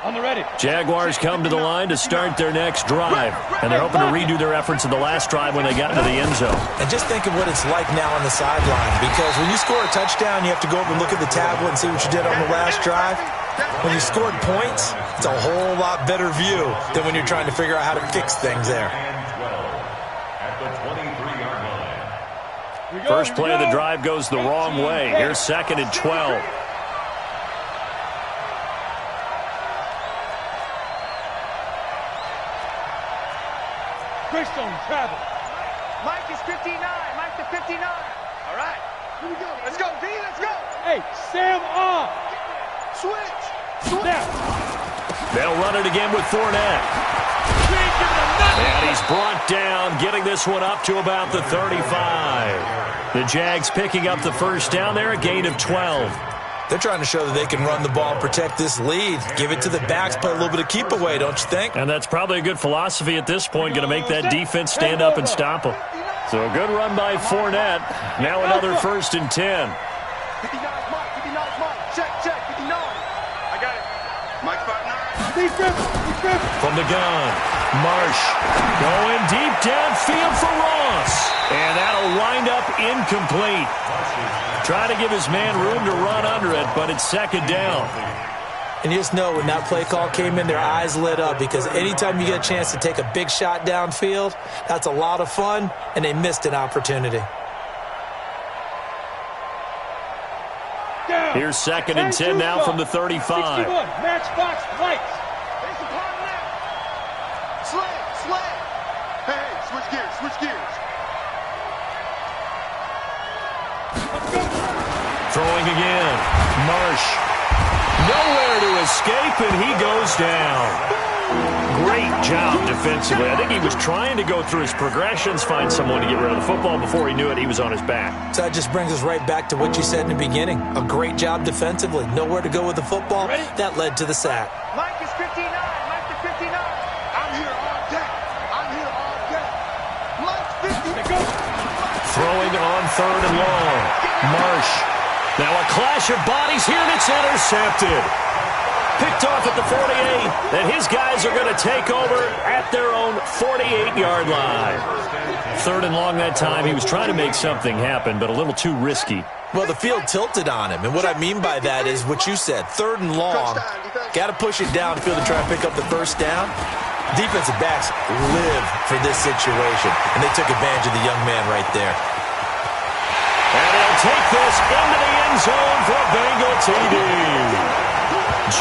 On the ready. Jaguars come to the line to start their next drive. And they're hoping to redo their efforts in the last drive when they got into the end zone. And just think of what it's like now on the sideline. Because when you score a touchdown, you have to go over and look at the tablet and see what you did on the last drive. When you scored points, it's a whole lot better view than when you're trying to figure out how to fix things there. At the 23-yard line. First play of the drive goes the wrong way. Here's second and 12. Greystone travel. Mike is 59. Mike to 59. All right. Here we go. Let's go, D. Let's go. Hey, Sam off. Switch. Snap. They'll run it again with Fournette. And he's brought down, getting this one up to about the 35. The Jags picking up the first down there, a gain of 12. They're trying to show that they can run the ball and protect this lead. Give it to the backs, play a little bit of keep away, don't you think? And that's probably a good philosophy at this point, going to make that defense stand up and stop them. So a good run by Fournette. Now another 1st and 10. 59, Mike. 59, Mike. Check. 59. I got it. Mike 59. From the gun, Marsh going deep downfield for Ross. And that'll wind up incomplete. Trying to give his man room to run under it, but it's 2nd down. And you just know when that play call came in, their eyes lit up, because anytime you get a chance to take a big shot downfield, that's a lot of fun, and they missed an opportunity. Here's 2nd and 10 now from the 35. 61, matchbox lights. Sled. Hey, switch gears. Throwing again. Marsh. Nowhere to escape, and he goes down. Great job defensively. I think he was trying to go through his progressions, find someone to get rid of the football. Before he knew it, he was on his back. So that just brings us right back to what you said in the beginning. A great job defensively. Nowhere to go with the football. That led to the sack. Mike is 59. Mike to 59. I'm here all day. Mike's 50. Throwing on 3rd and long. Marsh. Now a clash of bodies here, and it's intercepted. Picked off at the 48, and his guys are going to take over at their own 48-yard line. 3rd and long that time. He was trying to make something happen, but a little too risky. Well, the field tilted on him, and what I mean by that is what you said. 3rd and long, got to push it downfield to try and pick up the 1st down. Defensive backs live for this situation, and they took advantage of the young man right there. And he'll take this into the end zone for a Bengal TD.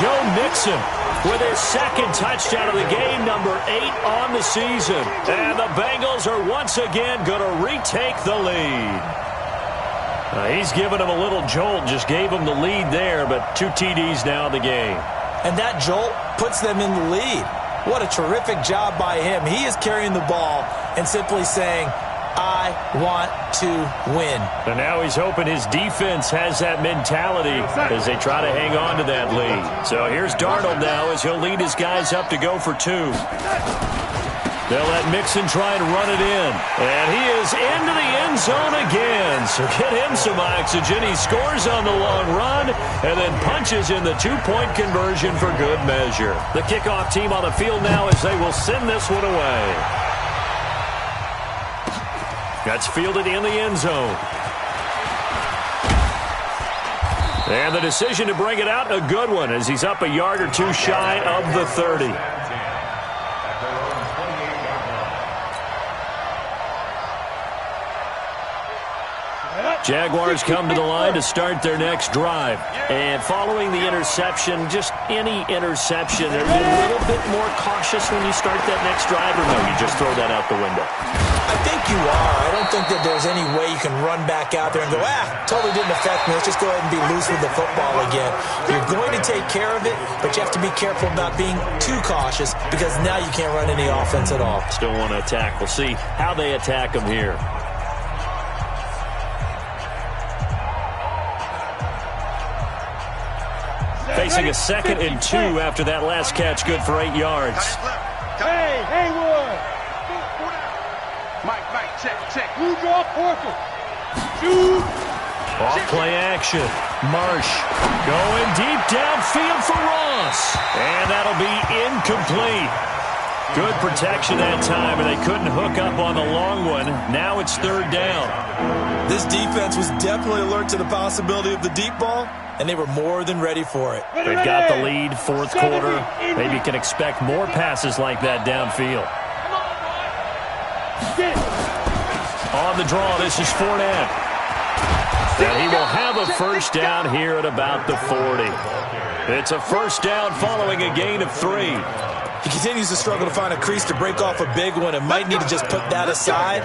Joe Mixon with his 2nd touchdown of the game, number 8 on the season. And the Bengals are once again going to retake the lead. He's given him a little jolt, just gave him the lead there, but 2 TDs now in the game. And that jolt puts them in the lead. What a terrific job by him. He is carrying the ball and simply saying, I want to win. And now he's hoping his defense has that mentality as they try to hang on to that lead. So here's Darnold now as he'll lead his guys up to go for 2. They'll let Mixon try and run it in. And he is into the end zone again. So get him some oxygen. He scores on the long run and then punches in the 2-point conversion for good measure. The kickoff team on the field now as they will send this one away. That's fielded in the end zone. And the decision to bring it out, a good one, as he's up a yard or 2 shy of the 30. Jaguars come to the line to start their next drive. And following the interception, just any interception, are you a little bit more cautious when you start that next drive, or no, you just throw that out the window? I think you are. I don't think that there's any way you can run back out there and go, totally didn't affect me. Let's just go ahead and be loose with the football again. You're going to take care of it, but you have to be careful about being too cautious because now you can't run any offense at all. Still want to attack. We'll see how they attack them here. Facing a 2nd and 2 after that last catch, good for 8 yards. Hey, Haywood! Mike, check. Who's off Porter? Shoot! Off play action. Marsh going deep downfield for Ross. And that'll be incomplete. Good protection that time, and they couldn't hook up on the long one. Now it's 3rd down. This defense was definitely alert to the possibility of the deep ball, and they were more than ready for it. They've got the lead, 4th quarter. Maybe you can expect more passes like that downfield. On the draw, this is Fournette. And he will have a first down here at about the 40. It's a first down following a gain of 3. He continues to struggle to find a crease to break off a big one and might need to just put that aside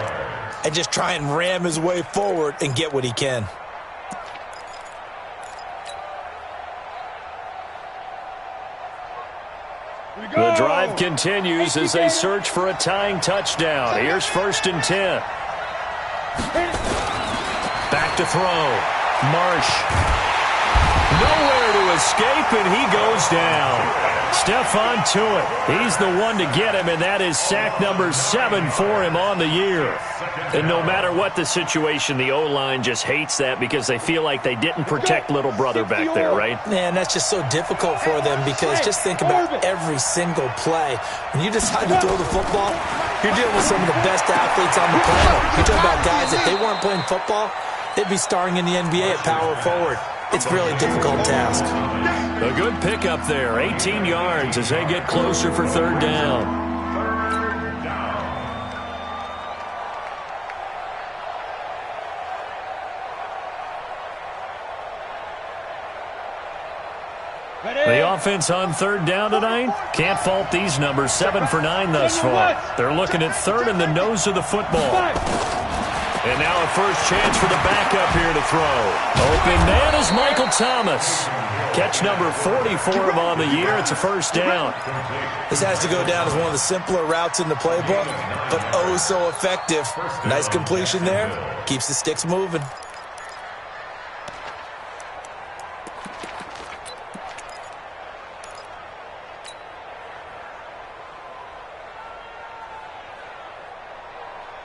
and just try and ram his way forward and get what he can. continues as they search for a tying touchdown. Here's 1st and 10. Back to throw. Marsh. Nowhere to escape, and he goes down. Stephon Tuitt, he's the one to get him, and that is sack number 7 for him on the year. And no matter what the situation, the O-line just hates that because they feel like they didn't protect little brother back there, right? Man, that's just so difficult for them because just think about every single play. When you decide to throw the football, you're dealing with some of the best athletes on the planet. You're talking about guys, if they weren't playing football, they'd be starring in the NBA at power forward. It's a really difficult task. A good pickup there, 18 yards as they get closer for 3rd down. The offense on 3rd down tonight, can't fault these numbers, 7 for 9 thus far. They're looking at 3rd in the nose of the football. And now a first chance for the backup here to throw. Open man is Michael Thomas. Catch number 40 for him on the year. It's a 1st down. This has to go down as one of the simpler routes in the playbook, but oh so effective. Nice completion there. Keeps the sticks moving.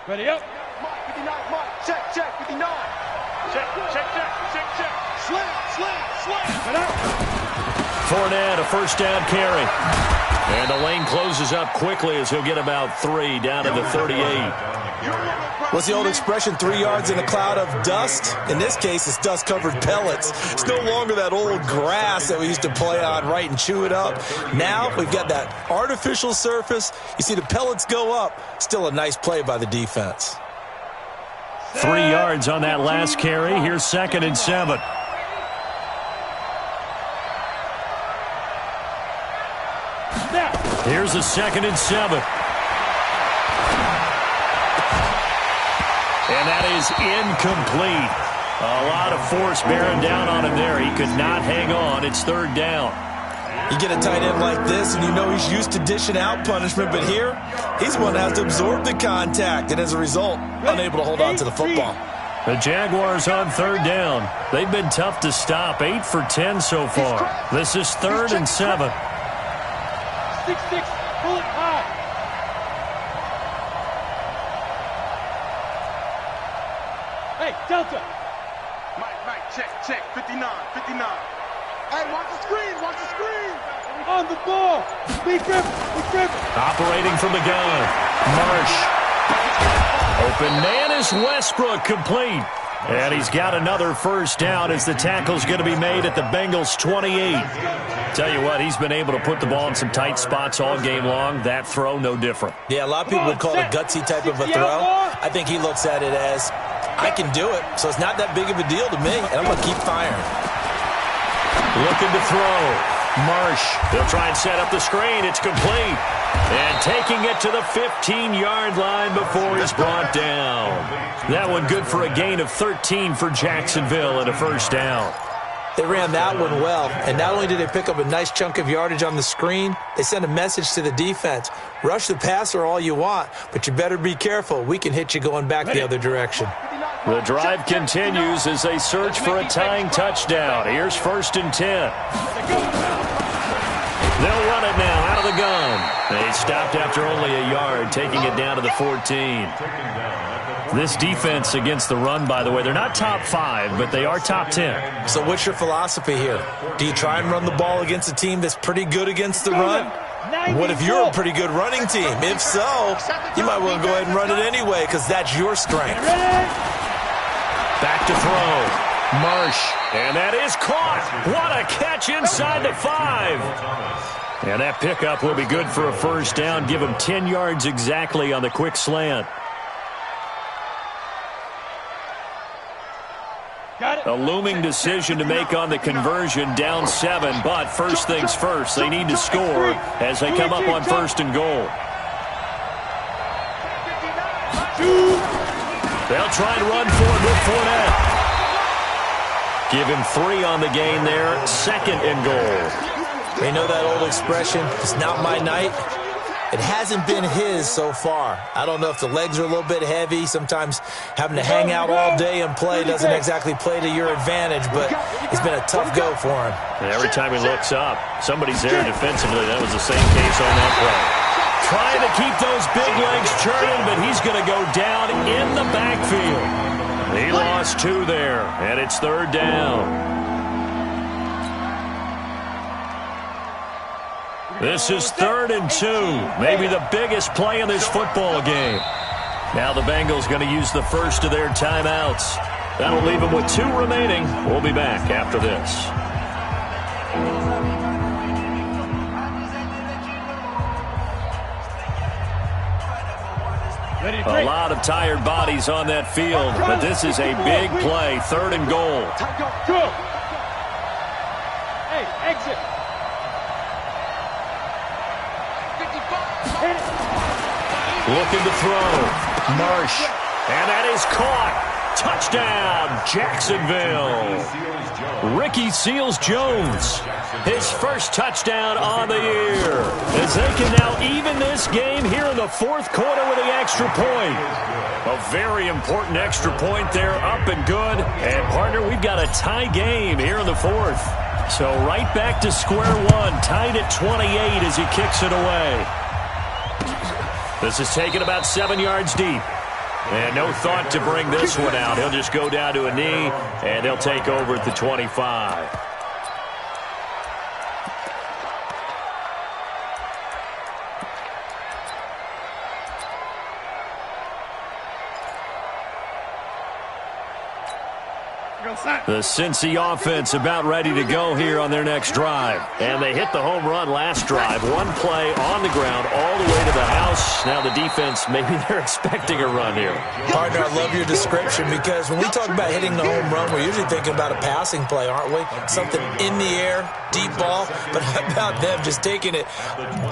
Ready up. Mike, 59, Mike. Check, 59. Check. Slam. Fournette, a 1st down carry. And the lane closes up quickly as he'll get about 3 down to the 38. What's the old expression, 3 yards in a cloud of dust? In this case, it's dust-covered pellets. It's no longer that old grass that we used to play on, right, and chew it up. Now we've got that artificial surface. You see the pellets go up. Still a nice play by the defense. 3 yards on that last carry. Here's 2nd and 7. Here's a 2nd and 7. And that is incomplete. A lot of force bearing down on him there. He could not hang on. It's 3rd down. You get a tight end like this, and you know he's used to dishing out punishment, but here, he's one that has to absorb the contact, and as a result, unable to hold on to the football. The Jaguars on 3rd down. They've been tough to stop. 8 for 10 so far. This is 3rd and 7. 6-6, pull it high. Hey, Delta. Mike, check, 59. Hey, watch the screen. On the ball. Be driven. Operating from the gun. Marsh. Open man is Westbrook, complete. And he's got another 1st down as the tackle's going to be made at the Bengals' 28. Tell you what, he's been able to put the ball in some tight spots all game long. That throw, no different. Yeah, a lot of people would call it a gutsy type of a throw. I think he looks at it as, I can do it, so it's not that big of a deal to me, and I'm going to keep firing. Looking to throw. Marsh. They'll try and set up the screen. It's complete. And taking it to the 15-yard line before he's brought down. That one good for a gain of 13 for Jacksonville and a 1st down. They ran that one well, and not only did they pick up a nice chunk of yardage on the screen, they sent a message to the defense. Rush the passer all you want, but you better be careful. We can hit you going back the other direction. The drive continues as they search for a tying touchdown. Here's 1st and 10. They'll run it now out of the gun. They stopped after only a yard, taking it down to the 14. This defense against the run, by the way, they're not top 5, but they are top 10. So what's your philosophy here? Do you try and run the ball against a team that's pretty good against the run? What if you're a pretty good running team? If so, you might want to go ahead and run it anyway because that's your strength. Back to throw. Marsh. And that is caught. What a catch inside the 5. And that pickup will be good for a 1st down. Give him 10 yards exactly on the quick slant. A looming decision to make on the conversion, down 7. But first things first, they need to score as they come up on 1st and goal. They'll try and run forward with Fournette. Give him 3 on the gain there. 2nd and goal. You know that old expression, it's not my night. It hasn't been his so far. I don't know if the legs are a little bit heavy. Sometimes having to hang out all day and play doesn't exactly play to your advantage, but it's been a tough go for him. And every time he looks up, somebody's there defensively. That was the same case on that play. Trying to keep those big legs churning, but he's going to go down in the backfield. He lost 2 there, and it's 3rd down. This is 3rd and 2, maybe the biggest play in this football game. Now the Bengals going to use the first of their timeouts. That'll leave them with 2 remaining. We'll be back after this. A lot of tired bodies on that field, but this is a big play, 3rd and goal. Hey, exit. Looking to throw. Marsh. And that is caught. Touchdown, Jacksonville. Ricky Seals-Jones. His first touchdown on the year. As they can now even this game here in the 4th quarter with the extra point. A very important extra point there, up and good. And, partner, we've got a tie game here in the 4th. So right back to square one, tied at 28 as he kicks it away. This is taken about 7 yards deep. And no thought to bring this one out. He'll just go down to a knee, and they'll take over at the 25. The Cincy offense about ready to go here on their next drive. And they hit the home run last drive. 1 play on the ground all the way to the house. Now the defense, maybe they're expecting a run here. Partner, I love your description because when we talk about hitting the home run, we're usually thinking about a passing play, aren't we? Something in the air, deep ball. But how about them just taking it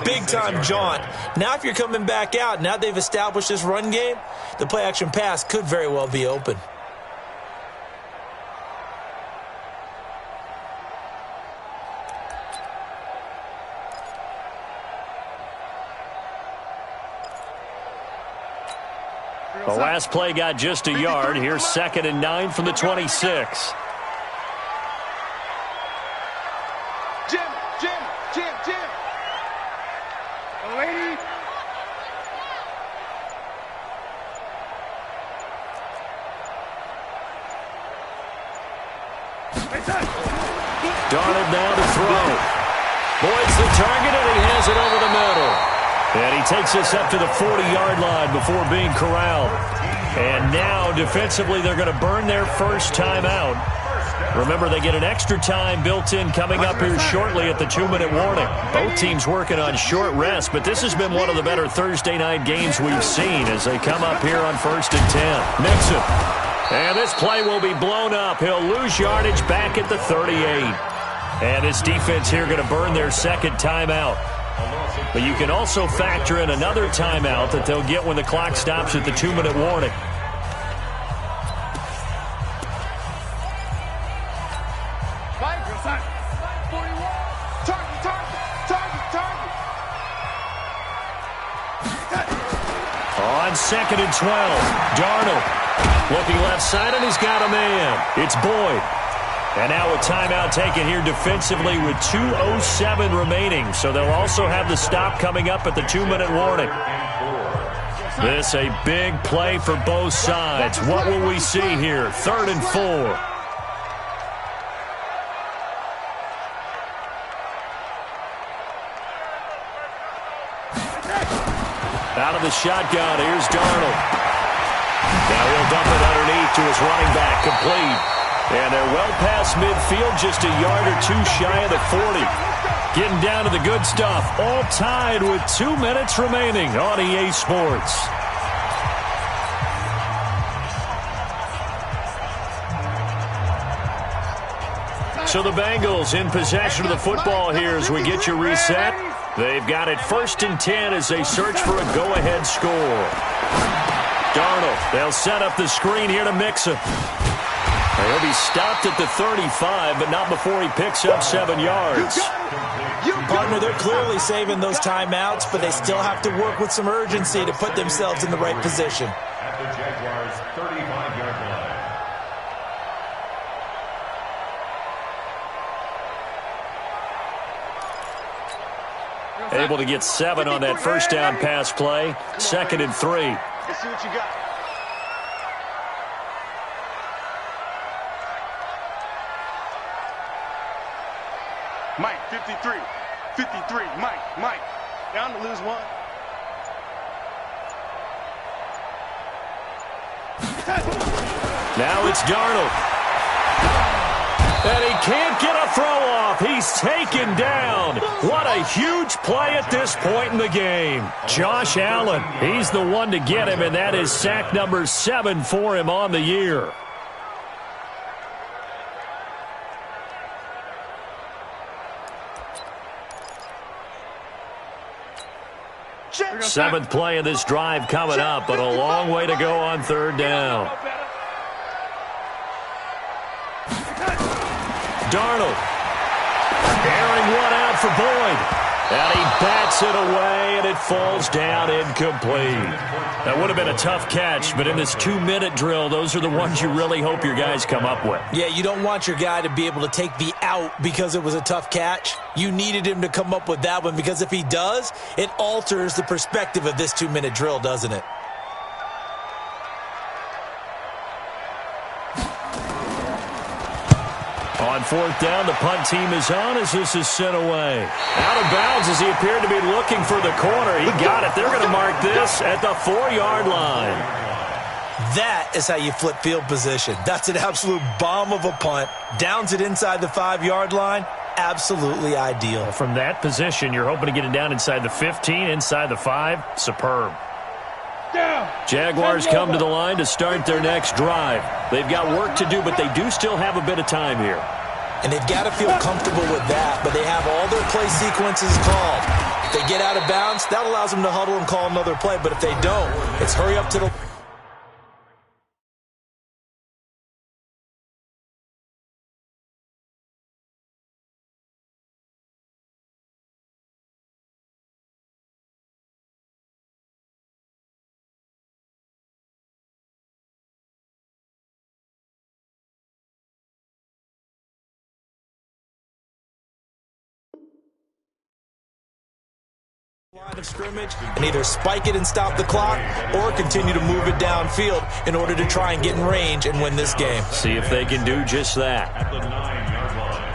big-time jaunt? Now if you're coming back out, now they've established this run game, the play-action pass could very well be open. The last play got just a yard. Here's 2nd and 9 from the 26. Jim. Lady. Darnold now to throw. Boyd's the target, and he has it over the middle. And he takes this up to the 40-yard line before being corralled. And now, defensively, they're going to burn their first timeout. Remember, they get an extra time built in coming up here shortly at the 2-minute warning. Both teams working on short rest, but this has been one of the better Thursday night games we've seen as they come up here on 1st and 10. Mixon. And this play will be blown up. He'll lose yardage back at the 38. And this defense here going to burn their 2nd timeout. But you can also factor in another timeout that they'll get when the clock stops at the 2-minute warning. On 2nd and 12, Darnold looking left side, and he's got a man. It's Boyd. And now a timeout taken here defensively with 2:07 remaining. So they'll also have the stop coming up at the 2-minute warning. This a big play for both sides. What will we see here? 3rd and 4. Out of the shotgun, here's Darnold. Now he'll dump it underneath to his running back, complete. And they're well past midfield, just a yard or 2 shy of the 40. Getting down to the good stuff, all tied with 2 minutes remaining on EA Sports. So the Bengals in possession of the football here as we get you reset. They've got it 1st and 10 as they search for a go-ahead score. Darnold, they'll set up the screen here to Mixon. He'll be stopped at the 35, but not before he picks up 7 yards. Partner, they're clearly saving those timeouts, but they still have to work with some urgency to put themselves in the right position. At the Jaguars' 35-yard line. Able to get 7 on that first down pass play. 2nd and 3. Let's see what you got. Mike, 53. 53. Mike. Down to lose one. Now it's Darnold. And he can't get a throw off. He's taken down. What a huge play at this point in the game. Josh Allen, he's the one to get him, and that is sack number 7 for him on the year. Seventh play of this drive coming up, but a long way to go on 3rd down. Darnold. Airing one out for Boyd. And he bats it away, and it falls down incomplete. That would have been a tough catch, but in this 2-minute drill, those are the ones you really hope your guys come up with. Yeah, you don't want your guy to be able to take the out because it was a tough catch. You needed him to come up with that one, because if he does, it alters the perspective of this 2-minute drill, doesn't it? On 4th down, the punt team is on as this is sent away. Out of bounds as he appeared to be looking for the corner. He got it. They're going to mark this at the 4-yard line. That is how you flip field position. That's an absolute bomb of a punt. Downs it inside the 5-yard line. Absolutely ideal. From that position, you're hoping to get it down inside the 15, inside the 5. Superb. Jaguars come to the line to start their next drive. They've got work to do, but they do still have a bit of time here. And they've got to feel comfortable with that, but they have all their play sequences called. If they get out of bounds, that allows them to huddle and call another play, but if they don't, it's hurry up to the... line of scrimmage and either spike it and stop the clock or continue to move it downfield in order to try and get in range and win this game. See if they can do just that. At the 9-yard line.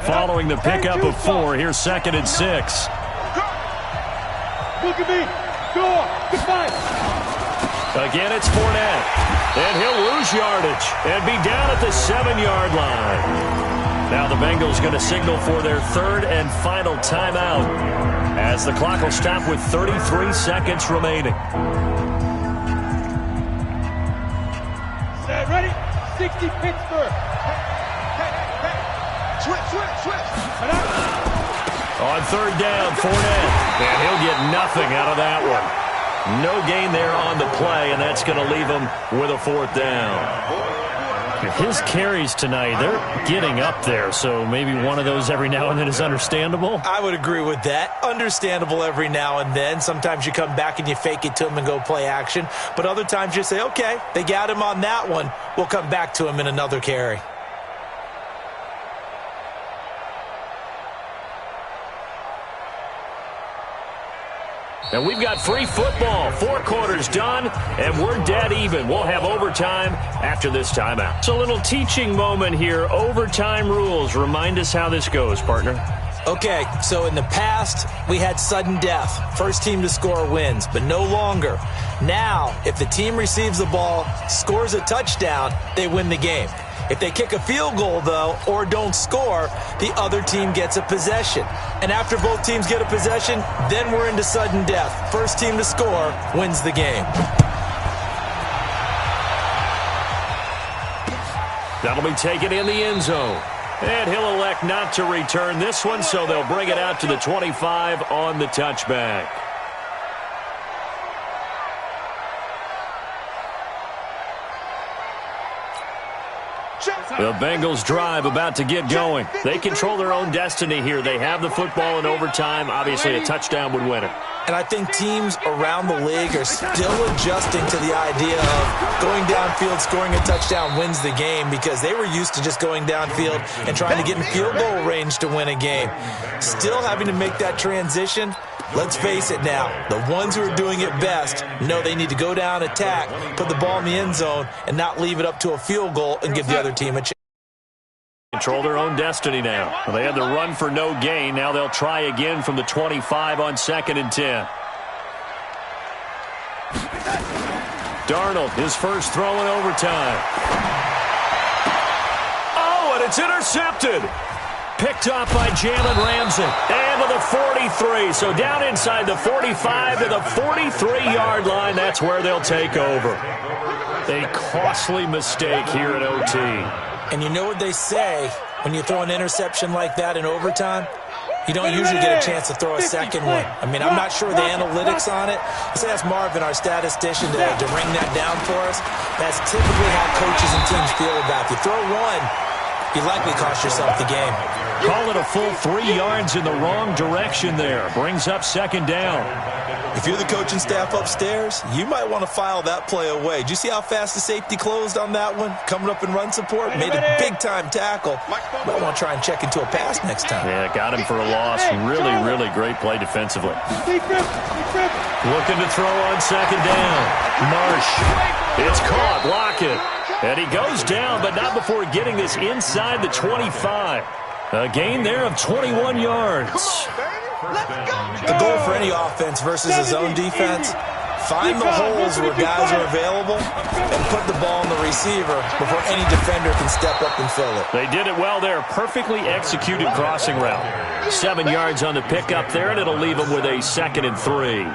Following the pickup of 4, here's 2nd and 6. Look at me. Go. Goodbye. Again, it's Fournette. And he'll lose yardage and be down at the 7-yard line. Now the Bengals going to signal for their 3rd and final timeout as the clock will stop with 33 seconds remaining. Set, ready? 60 Pittsburgh. Hey. Switch. On 3rd down, Fournette. And he'll get nothing out of that one. No gain there on the play, and that's going to leave him with a 4th down. His carries tonight, they're getting up there, so maybe one of those every now and then is understandable. I would agree with that. Understandable every now and then. Sometimes you come back and you fake it to him and go play action. But other times you say, okay, they got him on that one. We'll come back to him in another carry. And we've got free football. 4 quarters done, and we're dead even. We'll have overtime after this timeout. It's a little teaching moment here. Overtime rules. Remind us how this goes, partner. Okay, so in the past, we had sudden death. First team to score wins, but no longer. Now, if the team receives the ball, scores a touchdown, they win the game. If they kick a field goal, though, or don't score, the other team gets a possession. And after both teams get a possession, then we're into sudden death. First team to score wins the game. That'll be taken in the end zone. And he'll elect not to return this one, so they'll bring it out to the 25 on the touchback. The Bengals drive about to get going. They control their own destiny here. They have the football in overtime. Obviously, a touchdown would win it. And I think teams around the league are still adjusting to the idea of going downfield, scoring a touchdown wins the game, because they were used to just going downfield and trying to get in field goal range to win a game. Still having to make that transition. Let's face it now, the ones who are doing it best know they need to go down, attack, put the ball in the end zone, and not leave it up to a field goal and give the other team a chance. Control their own destiny now. Well, they had the run for no gain. Now they'll try again from the 25 on 2nd and 10. Darnold, his first throw in overtime. Oh, and it's intercepted. Picked off by Jalen Ramsey. And to the 43. So down inside the 45 to the 43-yard line. That's where they'll take over. A costly mistake here at OT. And you know what they say, when you throw an interception like that in overtime, you don't usually get a chance to throw a second one. I mean, I'm not sure the analytics on it. Let's ask Marvin, our statistician, to ring that down for us. That's typically how coaches and teams feel about it. If you throw one, you likely cost yourself the game. Call it a full 3 yards in the wrong direction there. Brings up 2nd down. If you're the coaching staff upstairs, you might want to file that play away. Did you see how fast the safety closed on that one? Coming up in run support, made a big-time tackle. Might want to try and check into a pass next time. Yeah, got him for a loss. Really, really great play defensively. Looking to throw on 2nd down. Marsh. It's caught. Lockett. And he goes down, but not before getting this inside the 25. A gain there of 21 yards. The goal for any offense versus his own defense, find the holes where guys are available and put the ball in the receiver before any defender can step up and fill it. They did it well there. Perfectly executed crossing route. 7 yards on the pickup there, and it'll leave them with a 2nd and 3.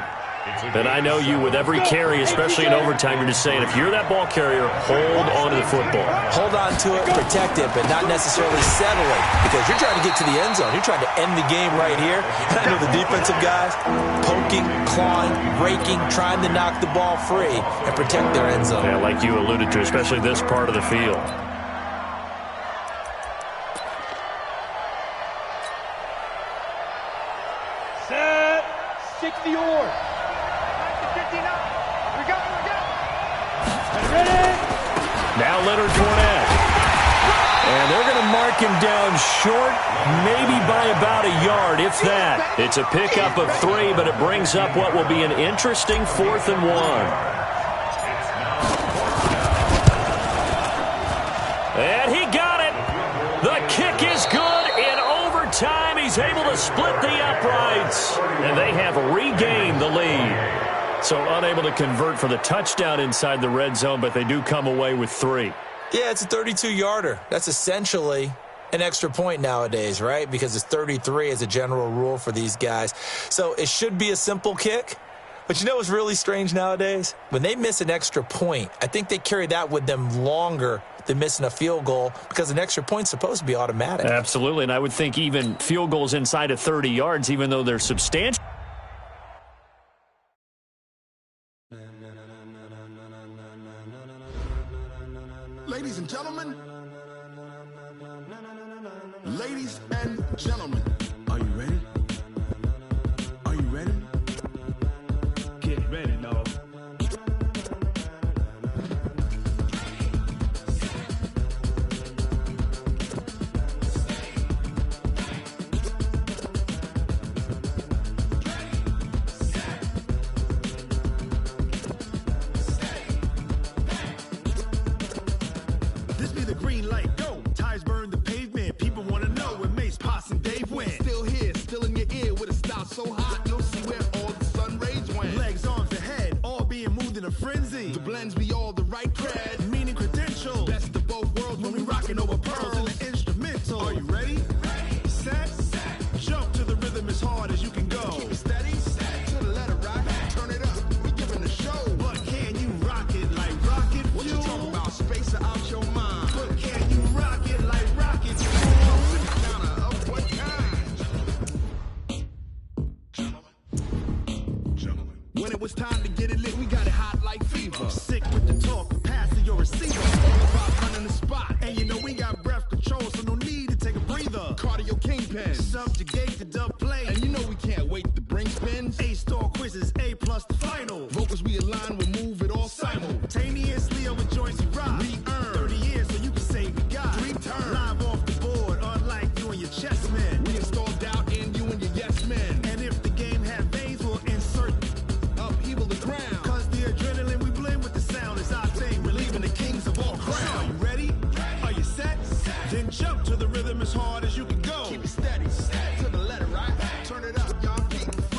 And I know you, with every carry, especially in overtime, you're just saying, if you're that ball carrier, hold on to the football. Hold on to it, protect it, but not necessarily settle it, because you're trying to get to the end zone. You're trying to end the game right here. And I know the defensive guys, poking, clawing, raking, trying to knock the ball free and protect their end zone. Yeah, like you alluded to, especially this part of the field. Set. 60 or. Now Leonard Fournette. And they're going to mark him down short, maybe by about a yard, if that. It's a pickup of 3, but it brings up what will be an interesting 4th and 1. And he got it. The kick is good in overtime. He's able to split the uprights. And they have regained the lead. So unable to convert for the touchdown inside the red zone, but they do come away with 3. Yeah, it's a 32-yarder. That's essentially an extra point nowadays, right? Because it's 33 as a general rule for these guys. So it should be a simple kick. But you know what's really strange nowadays? When they miss an extra point, I think they carry that with them longer than missing a field goal, because an extra point's supposed to be automatic. Absolutely, and I would think even field goals inside of 30 yards, even though they're substantial. Ladies and gentlemen, are you ready? Are you ready? Get ready, dog. This be the green light, go. Tires burn the pavement. People want to know where Mace, Potts, and Dave went. Still here, still in your ear with a style so hot, you'll see where all the sun rays went. Legs, arms, and head, all being moved in a frenzy. The blends be all the right cred, meaning credentials. Best of both worlds when we rockin' over pearls in the instrumental. Are you ready? Set. Jump to the rhythm as hard as you can go. Keep it steady, to the letter rock. Turn it up, we giving a show. But can you rock it like rocket fuel? What you talking about? Space out your mind. But can you rock it like rocket fuel? To the counter of what kind? Gentlemen. When it was time to get it lit, we got it hot like fever. Sick with the talk, passing your receiver. All about running the spot. And you know we got create the dub play. And you know we can't wait to bring spins. A-star quizzes, A+ the final. Vocals we align, we move it all simultaneously over joints we rock. We earn 30 years so you can say we got 3 turns. Live off the board, unlike you and your chess men. We install doubt in you and your yes men. And if the game had veins, we'll insert upheaval the ground. Cause the adrenaline we blend with the sound is our thing. Relieving the kings of all crowns. Are you ready? Are you set? Then jump to the rhythm as hard as you can go. Keep it steady, to the letter, right? Turn it up, y'all. Keep